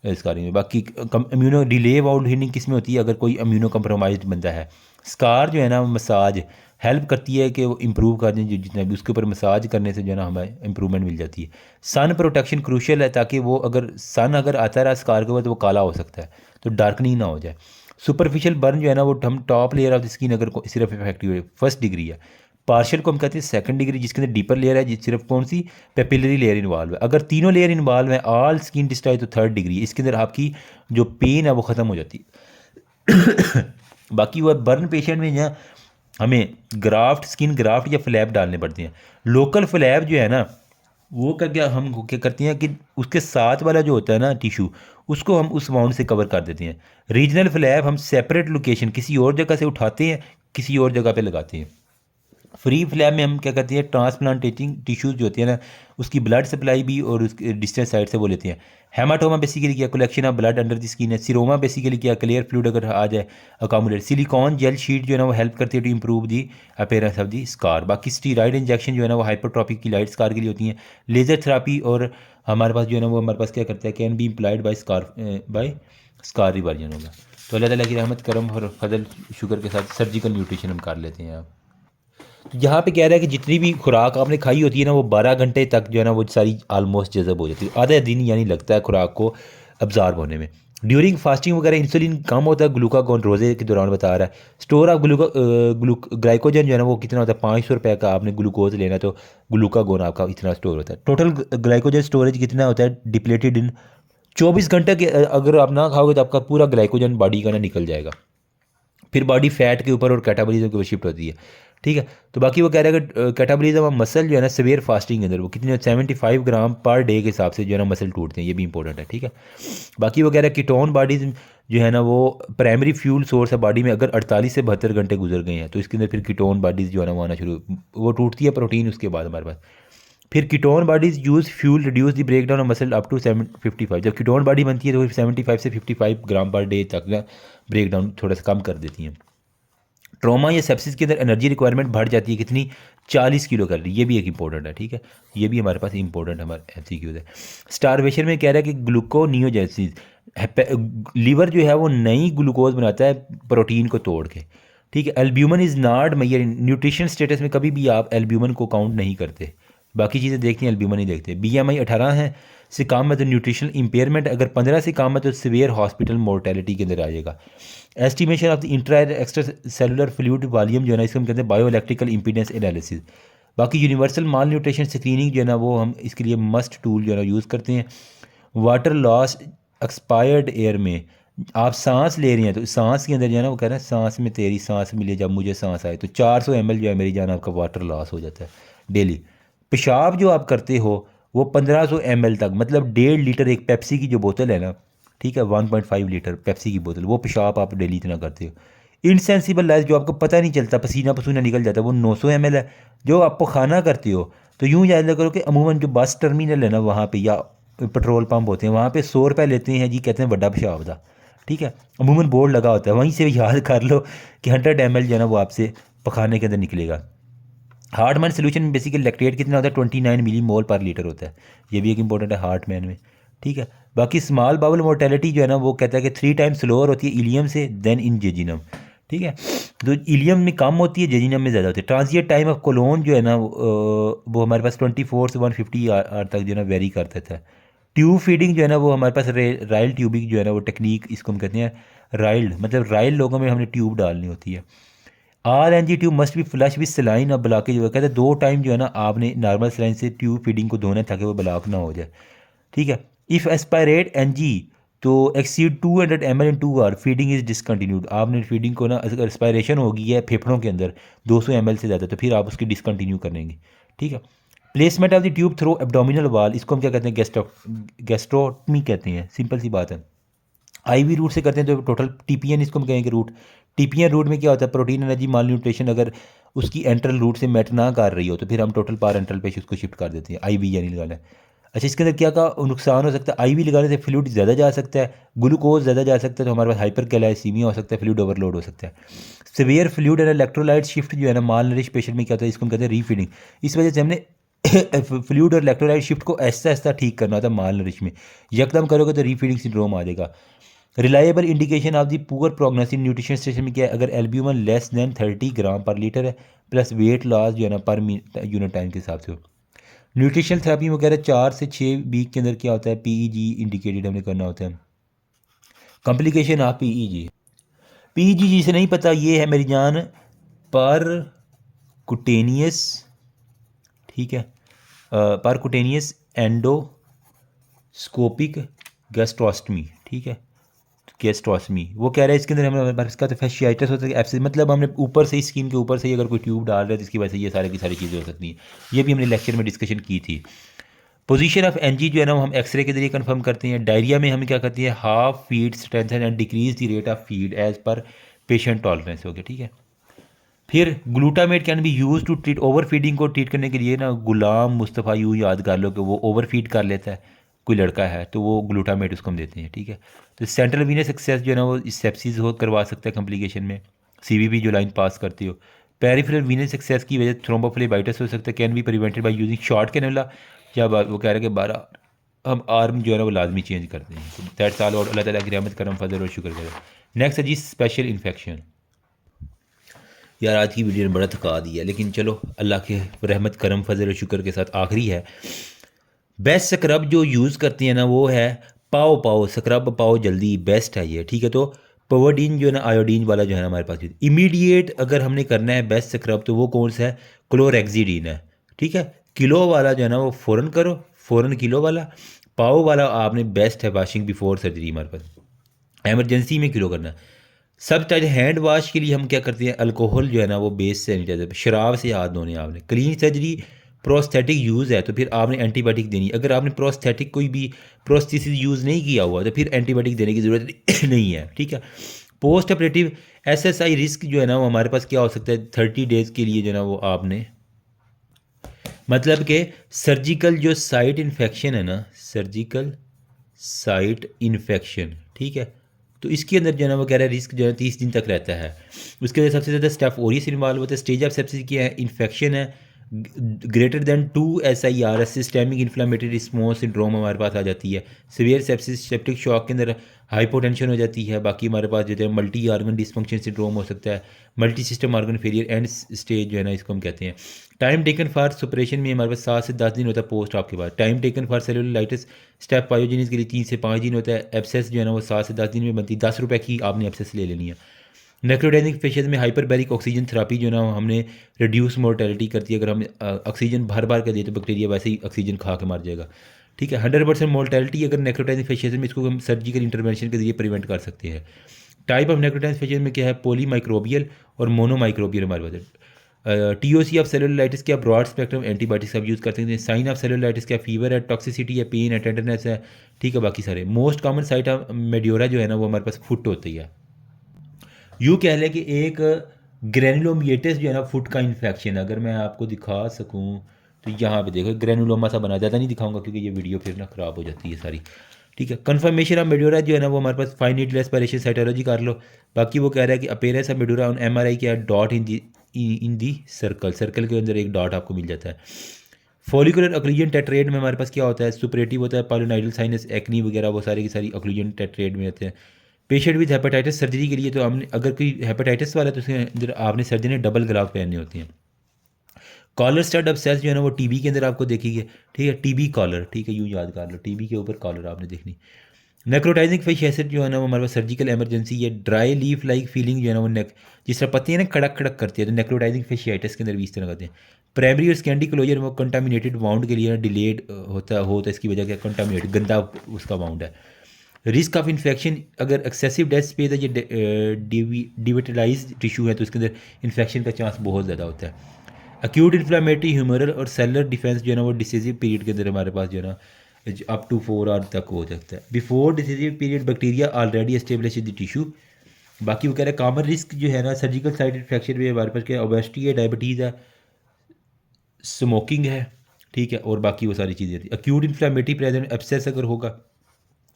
स्कारिंग में। बाकी इम्यूनो डिले वाउंड हीलिंग किस में होती है, अगर कोई इम्यूनो कम्प्रोमाइज बंदा है। स्कार जो है ना मसाज हेल्प करती है कि वो इम्प्रूव कर दें, जो जितना भी उसके ऊपर मसाज करने से जो है ना हमें इंप्रूवमेंट मिल जाती है। सन प्रोटेक्शन क्रूशियल है, ताकि वो अगर सन अगर आता रहा स्कार के बाद तो वो काला हो सकता है, तो डार्कनिंग ना हो जाए। सुपरफिशियल बर्न जो है ना वो हम top layer of the skin अगर सिर्फ इफेक्टिव है फर्स्ट डिग्री है, पार्शियल को हम कहते हैं सेकंड डिग्री, जिसके अंदर डीपर लेयर है, जिस सिर्फ कौन सी पेपिलरी लेयर इन्वॉल्व है। अगर तीनों लेयर इन्वॉल्व है ऑल स्किन डिस्ट्रॉय तो थर्ड डिग्री, इसके अंदर आपकी जो पेन है वो ख़त्म हो जाती है। बाकी वो बर्न पेशेंट में यहाँ हमें ग्राफ्ट स्किन ग्राफ्ट या फ्लैप डालने पड़ते हैं। लोकल फ्लैप जो है ना वो का क्या हम क्या करते हैं कि उसके साथ वाला जो होता है ना टिश्यू उसको हम उस वाउंड से कवर कर देते हैं। रीजनल फ्लैप हम सेपरेट लोकेशन किसी और जगह से उठाते हैं, किसी और जगह पे लगाते हैं। फ्री फ्लैप में हम क्या करते हैं ट्रांसप्लांटेटिंग टिश्यूज़ जो होती है ना उसकी ब्लड सप्लाई भी और उसके डिस्टेंस साइड से वो लेते हैं। हेमाटोमा बेसिकली क्या collection of blood under the skin है। सिरोमा बेसिकली क्या क्लियर फ्लूइड अगर आ जाए अकामुलेट। सिलिकॉन जेल शीट जो है ना वो हेल्प करती है to improve the appearance of the scar. बाकी स्टीराइड इंजेक्शन जो है ना वो हाइपरट्रॉपिक की लाइट स्कार के लिए होती हैं। लेजर थेरापी और हमारे पास जो है ना वो हमारे पास क्या करता है can be implied by scar by scar revision होगा। तो अल्लाह ताला की रहमत करम और फजल शुक्र के साथ सर्जिकल न्यूट्रिशन हम कर लेते हैं आप। तो यहाँ पे कह रहा है कि जितनी भी खुराक आपने खाई होती है ना, वो 12 घंटे तक जो है ना वो सारी ऑलमोस्ट जज़ब हो जाती है। आधा दिन यानी लगता है खुराक को अब्जॉर्ब होने में। ड्यूरिंग फास्टिंग वगैरह इंसुलिन कम होता है, ग्लूकागॉन रोज़े के दौरान बता रहा है। स्टोर ऑफ ग्लाइकोजन जो है ना वो कितना होता है, 500 रुपये का आपने ग्लूकोज लेना तो ग्लूकागॉन आपका इतना स्टोर होता है। टोटल ग्लाइकोजन स्टोरेज कितना होता है डिप्लेटेड इन 24 घंटे के। अगर आप ना खाओगे तो आपका पूरा ग्लाइकोजन बॉडी का ना निकल जाएगा। फिर बॉडी फैट के ऊपर और कैटाबॉलिज्म के ऊपर शिफ्ट होती है। ठीक है, तो बाकी वो कह रहा है कि कैटाबॉलिज्म और मसल जो है ना सवेयर फास्टिंग के अंदर वो कितने 75 ग्राम पर डे के हिसाब से जो है ना मसल टूटते हैं, ये भी इंपॉर्टेंट है। ठीक है, बाकी वो कह रहा है कीटोन बॉडीज जो है ना वो प्राइमरी फ्यूल सोर्स है बॉडी में। अगर 48 से 72 घंटे गुजर गए हैं तो इसके अंदर फिर कीटोन बॉडीज़ जो है ना वो आना शुरू, वो टूटती है प्रोटीन उसके बाद हमारे पास। फिर ketone bodies use fuel reduce the break down of muscle up to 755। जब कीटोन बॉडी बनती है तो फिर 75 से 55 ग्राम पर डे तक ना ब्रेक डाउन थोड़ा सा कम कर देती हैं। ट्रॉमा या सेप्सिस के अंदर एनर्जी रिक्वायरमेंट बढ़ जाती है कितनी, 40 किलो कैलोरी। ये भी एक इंपॉर्टेंट है। ठीक है, ये भी हमारे पास इंपॉर्टेंट हमारे एमसीक्यूज है। स्टारवेशन में कह रहा है कि ग्लूकोनियोजेसिस, लीवर जो है वो नई ग्लूकोज बनाता है प्रोटीन को तोड़ के। ठीक है, albumin is not major. Nutrition status में कभी भी आप एल्ब्यूमिन को काउंट नहीं करते, बाकी चीज़ें देखते हैं एल्ब्यूमिन नहीं देखते। BMI 18 है से कम है तो न्यूट्रिशनल इंपेयरमेंट, अगर 15 से कम है तो सीवियर हॉस्पिटल मोर्टेलिटी के अंदर आ जाएगा। Estimation of the intra extra cellular fluid volume जो है ना इसको हम कहते हैं बायो इलेक्ट्रिकल इंपीडेंस एनालिसिस। बाकी यूनिवर्सल माल न्यूट्रिशन स्क्रीनिंग जो है ना वो हम इसके लिए मस्ट टूल जो है ना यूज़ करते हैं। वाटर लॉस एक्सपायर्ड एयर में आप सांस ले रहे हैं तो सांस के अंदर जो है ना वो कह रहे हैं सांस में तेरी सांस मिले जब मुझे सांस आए, तो 400 ml जो है मेरी जान आपका वाटर लॉस हो जाता है डेली। पेशाब जो आप करते हो वो 1500 ml तक, मतलब 1.5 लीटर एक पेप्सी की जो बोतल है ना, ठीक है 1.5 लीटर पेप्सी की बोतल, वो पेशाब आप डेली इतना करते हो। इनसेंसिबल लाइफ जो आपको पता नहीं चलता, पसीना पसूना निकल जाता है, वो 900 ml है। जो आपको खाना करते हो तो यूँ याद करो कि अमूमन जो बस टर्मिनल है ना वहाँ पे या पेट्रोल पंप होते हैं वहाँ पे 100 रुपये लेते हैं जी, कहते हैं बड़ा पेशाब था। ठीक है, अमूमन बोर्ड लगा होता है, वहीं से याद कर लो कि 100 ml जो है ना वो आपसे पखाने के अंदर निकलेगा। हार्टमैन सोल्यूशन में बेसिकली लैक्टेट कितना होता है, 29 मिली मोल पर लीटर होता है। ये भी एक इंपॉर्टेंट है हार्टमैन में। ठीक है, बाकी स्मॉल बाउल मोर्टेलिटी जो है ना वो कहता है कि 3 टाइम स्लोअर होती है इलियम से देन इन जेजिनम। ठीक है, तो इलियम में कम होती है, जेजिनम में ज़्यादा होती है। ट्रांजिट टाइम ऑफ कोलोन जो है ना वो हमारे पास 24 से 150 आर तक जो है ना वेरी करता था। ट्यूब फीडिंग जो है ना वो हमारे पास राइल ट्यूबिंग जो है ना वो टेक्निक इसको हम कहते हैं राइल्ड, मतलब राइल लोगों में हमने ट्यूब डालनी होती है। RNG ट्यूब मस्ट भी फ्लश विद सलाइन और ब्लॉकेज जो कहते हैं 2 टाइम जो है ना आपने नॉर्मल सलाइन से ट्यूब फीडिंग को धोना ताकि वो ब्लॉक ना हो जाए। ठीक है, if aspirate NG to exceed 200 ml in 2 hour feeding is discontinued. आपने फीडिंग को ना अगर एस्पायरेशन होगी है फेफड़ों के अंदर 200 ml से ज़्यादा तो फिर आप उसकी डिसकंटिन्यू करेंगे। ठीक है, placement of the tube through abdominal wall, इसको हम क्या कहते हैं, गैस्ट्रोटमी कहते हैं, सिंपल सी बात है। IV रूट से करते हैं तो टोटल TPN इसको हम कहेंगे रूट। TPN रूट में क्या होता है, प्रोटीन एनर्जी माल न्यूट्रिशन अगर उसकी एंट्रल रूट से मैट ना कर रही हो तो फिर हम टोटल पार एंट्रल पे उसको शिफ्ट कर देते हैं, IV यानी लगाना है। अच्छा, इसके अंदर क्या का नुकसान हो सकता है, IV लगाने से फ्लूइड ज़्यादा जा सकता है, ग्लूकोज ज़्यादा जा सकता है, तो हमारे पास हाइपर कैलाइसीमिया हो सकता है, फ्लूइड ओवरलोड हो सकता है। Severe fluid and electrolyte shift जो है ना माल नरिश पेशेंट में क्या होता है, इसको हम कहते हैं रीफीडिंग। इस वजह से हमने फ्लूइड और इलेक्ट्रोलाइट शिफ्ट को ऐसा ऐसा ठीक करना होता है माल नरिश में। यकदम करोगे तो रीफीडिंग सिंड्रोम आ जाएगा। Reliable indication of the poor prognosis nutrition station में क्या है, अगर एल्ब्यूमिन लेस देन 30 ग्राम पर लीटर है प्लस वेट लॉस जो है ना पर यूनिट टाइम के हिसाब से हो। न्यूट्रिशनल थेरेपी वगैरह 4 से 6 वीक के अंदर क्या होता है, PEG इंडिकेटेड हमने करना होता है। कॉम्प्लिकेशन ऑफ PEG जिसे नहीं पता ये है मेरी जान पर कुटेनियस, ठीक है, पर कुटेनियस एंडोस्कोपिक गैस्ट्रोस्टमी। ठीक है, गैस्ट्रोस्टमी वो कह रहा है इसके अंदर हमें इसका तो फैशियाइटिस होता है एप्सिस, मतलब हमने ऊपर से ही स्किन के ऊपर से ही अगर कोई ट्यूब डाल रहा है तो इसकी वजह से ये सारी की सारी चीज़ें हो सकती हैं। ये भी हमने लेक्चर में डिस्कशन की थी। पोजीशन ऑफ NG जो है ना वो हम एक्सरे के जरिए कंफर्म करते हैं। डायरिया में हम क्या करते हैं, half feed strength and decrease the rate of feed as per patient tolerance हो गया। ठीक है, फिर glutamate can be use to treat over feeding को ट्रीट करने के लिए ना गुलाम मुस्तफ़ा यूँ याद कर लो कि वो ओवर फीड कर लेता है, कोई लड़का है तो वो ग्लूटामेट उसको हम देते हैं। ठीक है, तो सेंट्रल वीनस एक्सेस जो है ना वो सेप्सिस हो करवा सकता है कॉम्प्लिकेशन में, CVP जो लाइन पास करती हो। पेरिफेरल वीनस एक्सेस की वजह से थ्रोम्बोफ्लेबाइटिस हो सकता है, can be prevented by using short cannula, या वो कह रहे हैं कि 12 हम आर्म जो है ना वो लाजमी चेंज करते हैं। That's all. और अल्लाह ताला की रहमत करम फजल और शुक्र करें। नेक्स्ट है जी स्पेशल इन्फेक्शन। यार आज की वीडियो ने बड़ा थका दिया, लेकिन चलो अल्लाह के रहमत करम फजल और शुक्र के साथ आखिरी है। बेस्ट स्क्रब जो यूज़ करती हैं ना वो है पाओ पाओ स्क्रब। पाओ जल्दी बेस्ट है ये, ठीक है। तो पवर्डीन जो है ना आयोडीन वाला जो है ना हमारे पास इमीडिएट अगर हमने करना है बेस्ट स्क्रब तो वो कौन सा है, क्लोरेक्सीडीन है, ठीक है। किलो वाला जो है ना वो फ़ौरन करो, फ़ौरन किलो वाला। पाओ वाला आपने बेस्ट है वाशिंग बिफोर सर्जरी हमारे पास, एमरजेंसी में किलो करना है। सब टाइप हैंड वाश के लिए हम क्या करते हैं, अल्कोहल जो है ना वो बेस सैनिटाइजर, शराब से हाथ धोने आपने। क्लीन सर्जरी प्रोस्थेटिक यूज़ है तो फिर आपने एंटीबायोटिक देनी। अगर आपने प्रोस्थेटिक कोई भी प्रोस्थेसिस यूज़ नहीं किया हुआ तो फिर एंटीबायोटिक देने की ज़रूरत नहीं है, ठीक है। पोस्ट ऑपरेटिव एसएसआई रिस्क जो है ना वो हमारे पास क्या हो सकता है, 30 डेज़ के लिए जो है ना वो आपने, मतलब कि सर्जिकल जो साइट इन्फेक्शन है ना, सर्जिकल साइट इन्फेक्शन, ठीक है। तो इसके अंदर जो है ना वो कह रहा है रिस्क जो है 30 दिन तक रहता है। उसके अंदर सबसे ज़्यादा स्टेफ ओरियस इन्वॉल्व होता है। स्टेज ऑफ सेप्सिस क्या है, इन्फेक्शन है greater than 2 SIR, systemic inflammatory response syndrome हमारे पास आ जाती है। सीवियर सेप्सिस सेप्टिक शॉक के अंदर हाइपोटेंशन हो जाती है। बाकी हमारे पास जो है मल्टी ऑर्गन डिसफंक्शन सिंड्रोम हो सकता है, multi system organ failure and stage जो है ना इसको हम कहते हैं। टाइम टेकन फॉर सुपरेशन में हमारे पास 7 से 10 दिन होता है पोस्ट आपके बाद। Time taken for cellulitis strep pyogenes के लिए 3 से 5 दिन होता है। एब्सेस जो है ना वो 7 से 10 दिन में बनती है। 10 रुपये की आपने एब्सेस ले लेनी है। नेक्रोडाइनिक फेशियल में हाइपरबैरिक ऑक्सीजन थेरापी जो है ना हमने रिड्यूस मोर्टेलिटी करती है। अगर हम ऑक्सीजन भर भर के दें तो बैक्टीरिया वैसे ही ऑक्सीजन खा के मर जाएगा, ठीक है। 100% मोर्टेलिटी अगर नेक्रोटाइनिक फेशियल में, इसको हम सर्जिकल इंटरवेंशन के जरिए प्रिवेंट कर सकते हैं। टाइप ऑफ नेक्रोटाइनिक फेशियल में क्या है, पॉली माइक्रोबियल और मोनो माइक्रोबियल हमारे पास है। TOC ऑफ सेलुलाइटिस क्या, ब्रॉड स्पेक्ट्रम एंटीबायोटिक्स आप यूज़ कर सकते हैं। साइन ऑफ सेलुलाइटिस क्या, फीवर है, टॉक्सिसिटी है, पेन है, टेंडरनेस है, ठीक है। बाकी सारे मोस्ट कॉमन साइट ऑफ मेडियोरा जो है ना वो हमारे पास फुट होती है। यूँ कह लें कि एक ग्रेनुलोमिएटिस जो है ना फुट का इन्फेक्शन, अगर मैं आपको दिखा सकूँ तो यहाँ पे देखो ग्रेनुलोमा सा बना, ज़्यादा नहीं दिखाऊंगा क्योंकि ये वीडियो फिर ना ख़राब हो जाती है सारी, ठीक है। कन्फर्मेशन ऑफ मेडोरा जो है ना वो हमारे पास फाइन नीडल एस्पिरेशन साइटोलॉजी कर लो। बाकी वो कह रहा है कि अपीयरेंस ऑफ मेडोरा ऑन MRI क्या है, dot in the circle, circle के अंदर एक डॉट आपको मिल जाता है। फॉलिकुलर ऑक्लूजन टेट्रेट में हमारे पास क्या होता है, सुपरेटिव होता है, पॉलिनाइडल साइनस एक्नी वगैरह वो सारी की सारी ऑक्लूजन टेट्रेट में होते हैं। पेशेंट विद हेपेटाइटिस सर्जरी के लिए तो हमने, अगर कोई हेपेटाइटिस वाला है तो उसके अंदर आपने सर्जन ने डबल ग्लव पहनने होते हैं। कॉलर स्टड अपसेस जो है ना वो टीबी के अंदर आपको देखेंगे, ठीक है। टीबी कॉलर, ठीक है, यूँ याद कर लो, टीबी के ऊपर कॉलर आपने देखनी। नेक्रोटाइजिंग फिश एसिड जो है ना वो हमारे पास सर्जिकल इमरजेंसी है। ड्राई लीफ लाइक फीलिंग जो है ना वो नेक, जिस तरह पत्ती है ना कड़क कड़क करती है, तो नेक्रोटाइजिंग फिशियाइटिस के अंदर भी इस तरह करते हैं। प्राइमरी और सेकेंडरी क्लोजर वो कंटामिनेटेड वाउंड के लिए डिलेड होता है इसकी वजह क्या, कंटामिनेटेड गंदा उसका वाउंड है। रिस्क ऑफ इन्फेक्शन, अगर एक्सेसिव डेथ स्पेस है, ये डिविटलाइज टिश्यू है तो उसके अंदर इन्फेक्शन का चांस बहुत ज़्यादा होता है। अक्यूट इन्फ्लामेटरी ह्यूमरल और सेलर डिफेंस जो है ना वो डिसीजिव पीरियड के अंदर हमारे पास जो है ना अप टू 4 आवर तक हो सकता है। Before decisive period bacteria already establish the tissue. बाकी वो कह रहे हैं कॉमन रिस्क जो है ना सर्जिकल साइड इन्फेक्शन में हमारे पास क्या, ओबेसिटी है, डायबिटीज़ है, स्मोकिंग है, ठीक है, और बाकी वो सारी चीज़ें थी। अक्यूट इन्फ्लामेटरी प्रेजेंट एब्सेस अगर होगा,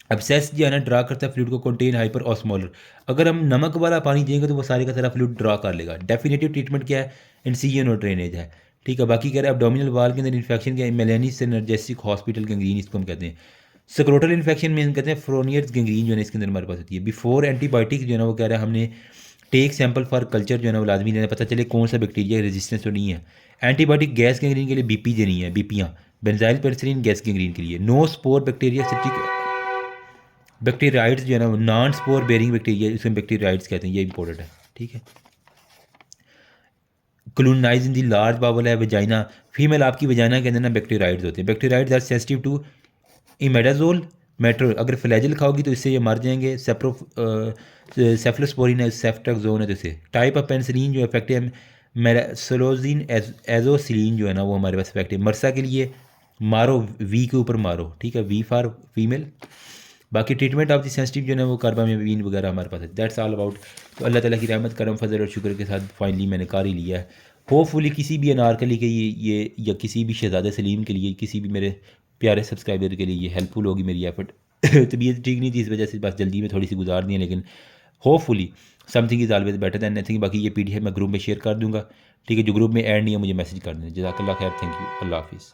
एब्सेस जो है ना ड्रा करता है फ्लूइड को कंटेन हाइपर ऑस्मोलर। अगर हम नमक वाला पानी देंगे तो वो सारे का सारा फ्लूइड ड्रा कर लेगा। डेफिनेटिव ट्रीटमेंट क्या है, इंसिजन और ड्रेनेज है, ठीक है। बाकी कह रहे हैं एब्डोमिनल वाल के अंदर इन्फेक्शन क्या है, मेलेनिस एनर्जेसिक हॉस्पिटल गैंग्रीन इसको हम कहते हैं। सक्रोटल इन्फेक्शन में हम कहते हैं फ्रोनियर्स गैंग्रीन जो है ना इसके अंदर हमारे पास होती है। बिफोर एंटीबायोटिक जो है ना वो कह रहा है हमने टेक सैंपल फॉर कल्चर जो है ना वो लाजमी लेना, पता चले कौन सा बैक्टीरिया रेजिस्टेंस तो नहीं है। एंटीबायोटिक गैस गैंग्रीन के लिए BP देनी है, बीपियाँ, बेंजाइल पेनिसिलिन गैस गैंग्रीन के लिए। नो स्पोर बैक्टीरिया सिट्रिक बैक्टीरियाइड्स जो है ना नॉन स्पोर बेरिंग बैक्टीरिया, इसमें बैक्टीरियाइड्स कहते हैं, ये इंपॉर्टेंट है, ठीक है। क्लोनाइज इन दी लार्ज बावल है वजाइना, फीमेल आपकी वजाइना के अंदर ना बैक्टीरियाइड्स होते हैं। बैक्टीरियाइड्स आर सेंसिटिव टू इमेडाजोल मेट्रो, अगर फ्लैजिल खाओगी तो इससे ये मर जाएंगे। सेफ्लोस्पोरिन है, सेफ्ट्राक्सोन है, तो इससे टाइप ऑफ पेनिसिलिन जो इफेक्टिव है, मेरासोलोजिन एजोसिलिन जो है ना वो हमारे पास इफेक्टिव। मरसा के लिए मारो, वी के ऊपर मारो, ठीक है, वी फॉर फीमेल। बाकी ट्रीटमेंट ऑफ द सेंसिटिव जो है ना वो कार्बामेवीन वगैरह हमारे पास है। That's all about. तो अल्लाह ताला की रहमत करम फजल और शुक्र के साथ फाइनली मैंने कर ही लिया है। होपफुली किसी भी अनारकली के ये या किसी भी शहजादा सलीम के लिए, किसी भी मेरे प्यारे सब्सक्राइबर के लिए ये हेल्पफुल होगी मेरी एफर्ट। तबीयत ठीक नहीं थी इस वजह से बस जल्दी में थोड़ी सी गुजार दी है, लेकिन hopefully something is always better than nothing. बाकी ये PDF मैं ग्रुप में शेयर कर दूँगा, ठीक है। जो ग्रुप में ऐड नहीं है मुझे मैसेज कर दें। जज़ाकल्लाह खैर, थैंक यू, अल्लाह हाफिज़।